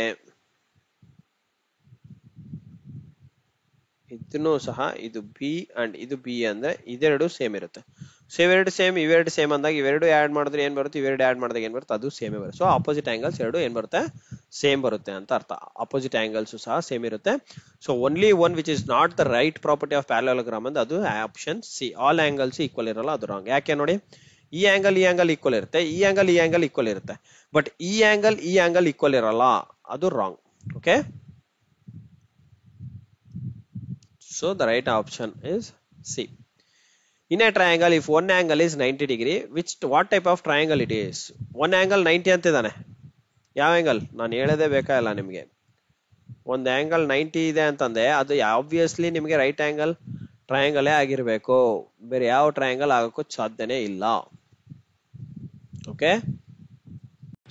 ಇದನ್ನು ಸಹ ಇದು ಬಿ ಅಂಡ್ ಇದು ಬಿ ಅಂದ್ರೆ ಇದೆರಡು ಸೇಮ್ ಇರುತ್ತೆ. ಸೊ ಇವೆರಡು ಸೇಮ್ ಅಂದಾಗ ಇವೆರಡು ಆಡ್ ಮಾಡಿದ್ರೆ ಏನ್ ಬರುತ್ತೆ? ಇವೆರಡು ಆಡ್ ಮಾಡಿದಾಗ ಏನ್ ಬರುತ್ತೆ? ಅದು ಸೇಮೇ ಬರುತ್ತೆ. ಸೊ ಆಪೋಸಿಟ್ ಆಂಗಲ್ಸ್ ಎರಡು ಏನ್ ಬರುತ್ತೆ? ಸೇಮ್ ಬರುತ್ತೆ ಅಂತ ಅರ್ಥ. ಆಪೋಸಿಟ್ ಆಂಗಲ್ಸ್ ಸಹ ಸೇಮ್ ಇರುತ್ತೆ. So only one which is not the right property of parallelogram ಅಂದ್ರೆ ಅದು option C. All angles equal ಇರಲ್ಲ, ಅದು ರಾಂಗ್. ಯಾಕೆ ನೋಡಿ, ಈ ಆಂಗಲ್ ಈಕ್ವಲ್ ಇರುತ್ತೆ, ಈ ಆಂಗಲ್ ಈಕ್ವಲ್ ಇರುತ್ತೆ. ಬಟ್ ಈ ಆಂಗಲ್ ಈಕ್ವಲ್ ಇರಲ್ಲ, ಅದು wrong. Okay, so the right option is C. In a triangle, if one angle is 90 degree, what type of triangle it is? One angle 90 ಅಂತಿದ್ದಾನೆ. ಯಾವ angle? ನಾನು ಹೇಳೋದೇ ಬೇಕಾಗಿಲ್ಲ ನಿಮಗೆ. ಒಂದು ಆಂಗಲ್ 90 ಇದೆ ಅಂತಂದ್ರೆ ಅದು ಆಬ್ವಿಯಸ್ಲಿ ನಿಮಗೆ ರೈಟ್ ಆಂಗಲ್. ಟ್ರಯಾಂಗಲ್ ಆಗಿರ್ಬೇಕು, ಬೇರೆ ಯಾವ ಟ್ರಯಾಂಗಲ್ ಆಗಕ್ಕೂ ಸಾಧ್ಯನೇ ಇಲ್ಲ. ಓಕೆ,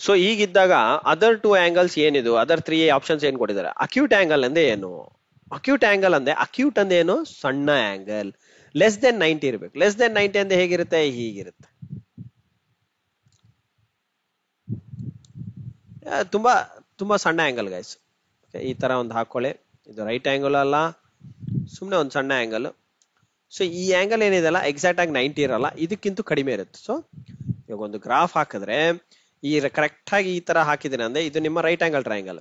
ಸೊ ಈಗಿದ್ದಾಗ ಅದರ್ ಟು ಆಂಗಲ್ಸ್ ಏನಿದು, ಅದರ್ 3 ಆಪ್ಷನ್ಸ್ ಏನ್ ಕೊಟ್ಟಿದ್ದಾರೆ? ಅಕ್ಯೂಟ್ ಆಂಗಲ್ ಅಂದ್ರೆ ಏನು? ಅಕ್ಯೂಟ್ ಆಂಗಲ್ ಅಂದ್ರೆ, ಅಕ್ಯೂಟ್ ಅಂದ್ರೆ ಏನು? ಸಣ್ಣ ಆಂಗಲ್, ಲೆಸ್ ದೆನ್ 90 ಇರಬೇಕು. ಲೆಸ್ ದೆನ್ 90 ಅಂದ್ರೆ ಹೇಗಿರುತ್ತೆ? ಹೀಗಿರುತ್ತೆ. ತುಂಬಾ ತುಂಬಾ ಸಣ್ಣ ಆಂಗಲ್ ಗೈಸ್. ಈ ತರ ಒಂದು ಹಾಕೊಳ್ಳಿ. ಇದು ರೈಟ್ ಆಂಗಲ್ ಅಲ್ಲ, ಸುಮ್ಮನೆ ಒಂದು ಸಣ್ಣ ಆಂಗಲ್. ಸೊ ಈ ಆಂಗಲ್ ಏನಿದೆಲ್ಲ ಎಕ್ಸಾಕ್ಟ್ ಆಗಿ 90 ಇರಲ್ಲ, ಇದಕ್ಕಿಂತ ಕಡಿಮೆ ಇರುತ್ತೆ. ಸೊ ಇವಾಗ ಒಂದು ಗ್ರಾಫ್ ಹಾಕಿದ್ರೆ ಈ ಕರೆಕ್ಟ್ ಆಗಿ ಈ ತರ ಹಾಕಿದ್ದೀನಿ ಅಂದ್ರೆ ಇದು ನಿಮ್ಮ ರೈಟ್ ಆಂಗಲ್ ಟ್ರಯಾಂಗಲ್.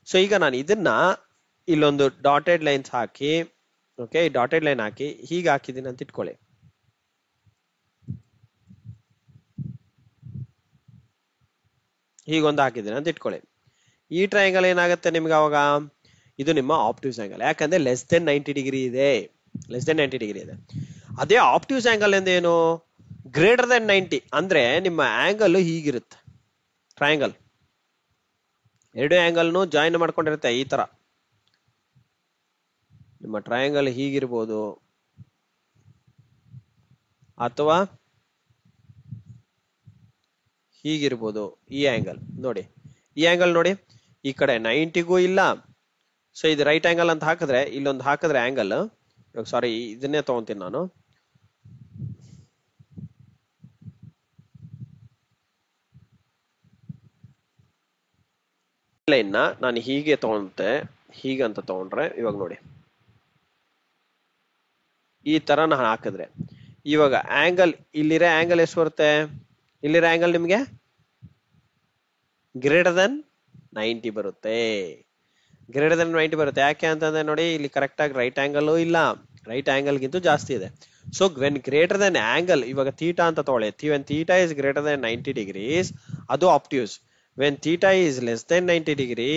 ಸೊ ಈಗ ನಾನು ಇದನ್ನ ಇಲ್ಲೊಂದು ಡಾಟೆಡ್ ಲೈನ್ಸ್ ಹಾಕಿ, ಓಕೆ, ಈ ಡಾಟೆಡ್ ಲೈನ್ ಹಾಕಿ ಹೀಗೆ ಹಾಕಿದ್ದೀನಿ ಅಂತ ಇಟ್ಕೊಳ್ಳಿ. ಹೀಗೊಂದು ಹಾಕಿದ್ದೀನಿ ಅಂತ ಇಟ್ಕೊಳ್ಳಿ. ಈ ಟ್ರಯಾಂಗಲ್ ಏನಾಗುತ್ತೆ ನಿಮ್ಗೆ ಅವಾಗ? ಇದು ನಿಮ್ಮ ಆಪ್ಟ್ಯೂಸ್ ಆಂಗಲ್, ಯಾಕಂದ್ರೆ ಲೆಸ್ ದೆನ್ 90 ಡಿಗ್ರಿ ಇದೆ. ಲೆಸ್ ದೆನ್ 90 ಡಿಗ್ರಿ ಇದೆ. ಅದೇ ಆಪ್ಟ್ಯೂಸ್ ಆಂಗಲ್ ಅಂದ್ರೆ ಏನು? ಗ್ರೇಟರ್ ದೆನ್ 90 ಅಂದ್ರೆ ನಿಮ್ಮ ಆಂಗಲ್ ಹೀಗಿರುತ್ತೆ. ಟ್ರಯಾಂಗಲ್ ಎರಡು ಆಂಗಲ್ನು ಜಾಯಿನ್ ಮಾಡ್ಕೊಂಡಿರುತ್ತೆ ಈ ತರ. ನಿಮ್ಮ ಟ್ರಯಾಂಗಲ್ ಹೀಗಿರ್ಬೋದು, ಅಥವಾ ಹೀಗಿರ್ಬೋದು. ಈ ಆಂಗಲ್ ನೋಡಿ, ಈ ಆಂಗಲ್ ನೋಡಿ, ಈ ಕಡೆ 90ಗೂ ಇಲ್ಲ. ಸೊ ಇದು ರೈಟ್ ಆಂಗಲ್ ಅಂತ ಹಾಕಿದ್ರೆ, ಇಲ್ಲೊಂದು ಹಾಕಿದ್ರೆ ಆಂಗಲ್, ಸಾರಿ ಇದನ್ನೇ ತಗೊಂತೀನಿ ನಾನು. ಲೈನ್ ನಾನು ಹೀಗೆ ತಗೊಂತೆ, ಹೀಗಂತ ತಗೊಂಡ್ರೆ, ಇವಾಗ ನೋಡಿ ಈ ತರ ನಾನು ಹಾಕಿದ್ರೆ ಇವಾಗ ಆಂಗಲ್, ಇಲ್ಲಿರೋ ಆಂಗಲ್ ಎಷ್ಟು ಬರುತ್ತೆ? ಇಲ್ಲಿರೋ ಆಂಗಲ್ ನಿಮ್ಗೆ ಗ್ರೇಟರ್ ದೆನ್ 90 ಬರುತ್ತೆ. ಗ್ರೇಟರ್ ದೆನ್ 90 ಬರುತ್ತೆ. ಯಾಕೆ ಅಂತಂದ್ರೆ ನೋಡಿ, ಇಲ್ಲಿ ಕರೆಕ್ಟ್ ಆಗಿ ರೈಟ್ ಆಂಗಲ್ ಇಲ್ಲ, ರೈಟ್ ಆಂಗಲ್ ಗಿಂತ ಜಾಸ್ತಿ ಇದೆ. So when greater than angle, ಇವಾಗ ಥೀಟಾ ಅಂತ ತಗೊಳ್ಳಿ. When theta is greater than 90 degrees ಅದು obtuse. When theta is less than 90 degree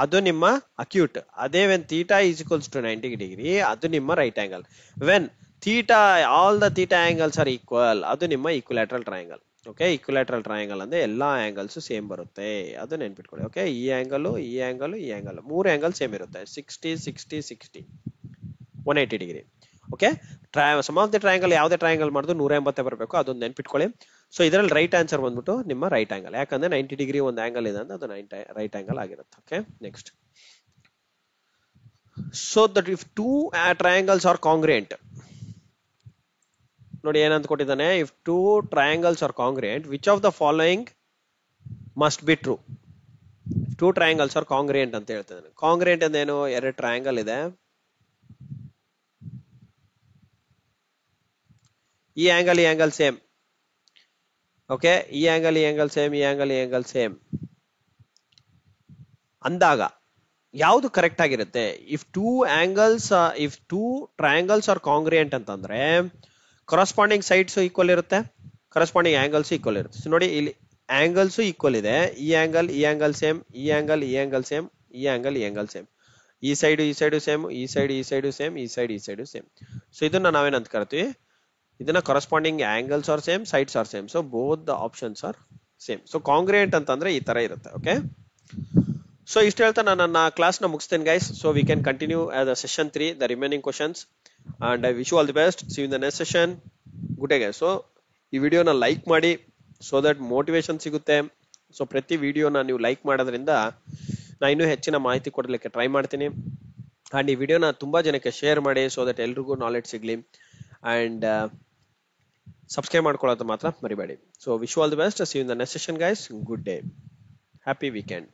ಅದು ನಿಮ್ಮ ಅಕ್ಯೂಟ್. ಅದೇ when theta is equals to 90 degree ಅದು ನಿಮ್ಮ right angle. When theta, all the theta angles are equal, ಅದು ನಿಮ್ಮ equilateral triangle. Okay, equilateral triangle ಅಂದ್ರೆ ಎಲ್ಲಾ ಆಂಗಲ್ಸ್ ಸೇಮ್ ಬರುತ್ತೆ, ಅದು ನೆನ್ಪಿಟ್ಕೊಳ್ಳಿ. ಓಕೆ, ಈ ಆಂಗಲ್, ಈ ಆಂಗಲ್, ಈ ಆಂಗಲ್, 3 ಆಂಗಲ್ ಸೇಮ್ ಇರುತ್ತೆ. 60 60 60 180 degree. Okay, sum of the triangle ಯಾವುದೇ ಟ್ರಯಾಂಗಲ್ ಮಾಡಿದ್ರು 180 ಬರಬೇಕು, ಅದೊಂದು ನೆನ್ಪಿಟ್ಕೊಳ್ಳಿ. ಸೊ ಇದರಲ್ಲಿ ರೈಟ್ ಆನ್ಸರ್ ಬಂದ್ಬಿಟ್ಟು ನಿಮ್ಮ ರೈಟ್ ಆಂಗಲ್, ಯಾಕಂದ್ರೆ 90 ಡಿಗ್ರಿ ಒಂದು ಆಂಗಲ್ ಇದೆ ಅಂದ್ರೆ ಅದು ರೈಟ್ ಆಂಗಲ್ ಆಗಿರುತ್ತೆ. Okay, next. So that if 2 triangles R ಕಾಂಗ್ರಿಯೆಂಟ್, ನೋಡಿ ಏನಂತ ಕೊಟ್ಟಿದ್ದಾನೆ? If 2 triangles R ಕಾಂಗ್ರಿಯೆಂಟ್ which of the following must be true. 2 triangles R ಕಾಂಗ್ರಿಯೆಂಟ್ ಅಂತ ಹೇಳ್ತಿದ್ದಾನೆ. ಕಾಂಗ್ರಿಯೆಂಟ್ ಅಂದೇನು? ಎರಡು ಟ್ರಯಾಂಗಲ್ ಇದೆ, ಈ ಆಂಗಲ್ ಈ ಆಂಗಲ್ ಸೇಮ್. ಓಕೆ, ಈ ಆಂಗಲ್ ಈ ಆಂಗಲ್ ಸೇಮ್, ಈ ಆಂಗಲ್ ಈ ಆಂಗಲ್ ಸೇಮ್ ಅಂದಾಗ ಯಾವುದು ಕರೆಕ್ಟ್ ಆಗಿರುತ್ತೆ? ಇಫ್ 2 ಟ್ರಯಾಂಗಲ್ಸ್ ಆರ್ ಕಾಂಗ್ರಿಯೆಂಟ್ ಅಂತಂದ್ರೆ ಕರಸ್ಪಾಂಡಿಂಗ್ ಸೈಡ್ಸ್ ಈಕ್ವಲ್ ಇರುತ್ತೆ, ಕರಸ್ಪಾಂಡಿಂಗ್ ಆಂಗಲ್ಸ್ ಈಕ್ವಲ್ ಇರುತ್ತೆ. ಸೊ ನೋಡಿ, ಇಲ್ಲಿ ಆಂಗಲ್ಸ್ ಈಕ್ವಲ್ ಇದೆ. ಈ ಆಂಗಲ್ ಸೇಮ್, ಈ ಆಂಗಲ್ ಸೇಮ್, ಈ ಆಂಗಲ್ ಸೇಮ್, ಈ ಸೈಡ್ ಸೇಮ್, ಈ ಸೈಡ್ ಸೇಮ್, ಈ ಸೈಡ್ ಸೇಮ್. ಸೊ ಇದನ್ನ ನಾವೇನಂತ ಕರಿತೀವಿ? ಇದನ್ನ corresponding angles are same, sides are same. So both the options are same. So ಕಾಂಗ್ರಿಯೆಂಟ್ ಅಂತಂದ್ರೆ ಈ ತರ ಇರುತ್ತೆ. ಓಕೆ, ಸೊ ಇಷ್ಟು ಹೇಳ್ತಾ ನಾನು ನನ್ನ ಕ್ಲಾಸ್ ನ ಮುಗಿಸ್ತೇನೆ guys. So we can continue the session 3, the remaining questions, and I wish you all the best. See you in the next session. Good day guys. So ಈ ವಿಡಿಯೋನ ಲೈಕ್ ಮಾಡಿ, so that motivation ಸಿಗುತ್ತೆ. So ಪ್ರತಿ ವಿಡಿಯೋನ ನೀವು like ಮಾಡೋದ್ರಿಂದ ನಾನು ಇನ್ನೂ ಹೆಚ್ಚಿನ ಮಾಹಿತಿ ಕೊಡಲಿಕ್ಕೆ ಟ್ರೈ ಮಾಡ್ತೀನಿ. ಅಂಡ್ ಈ ವಿಡಿಯೋನ ತುಂಬಾ ಜನಕ್ಕೆ ಶೇರ್ ಮಾಡಿ, ಸೊ ದಟ್ ಎಲ್ರಿಗೂ ನಾಲೆಡ್ಜ್ ಸಿಗ್ಲಿ. ಅಂಡ್ ಸಬ್ಸ್ಕ್ರೈಬ್ ಮಾಡ್ಕೊಳ್ಳೋದು ಮಾತ್ರ ಮರಿಬೇಡಿ. So wish you all the best. See you in the next session guys. Good day, happy weekend.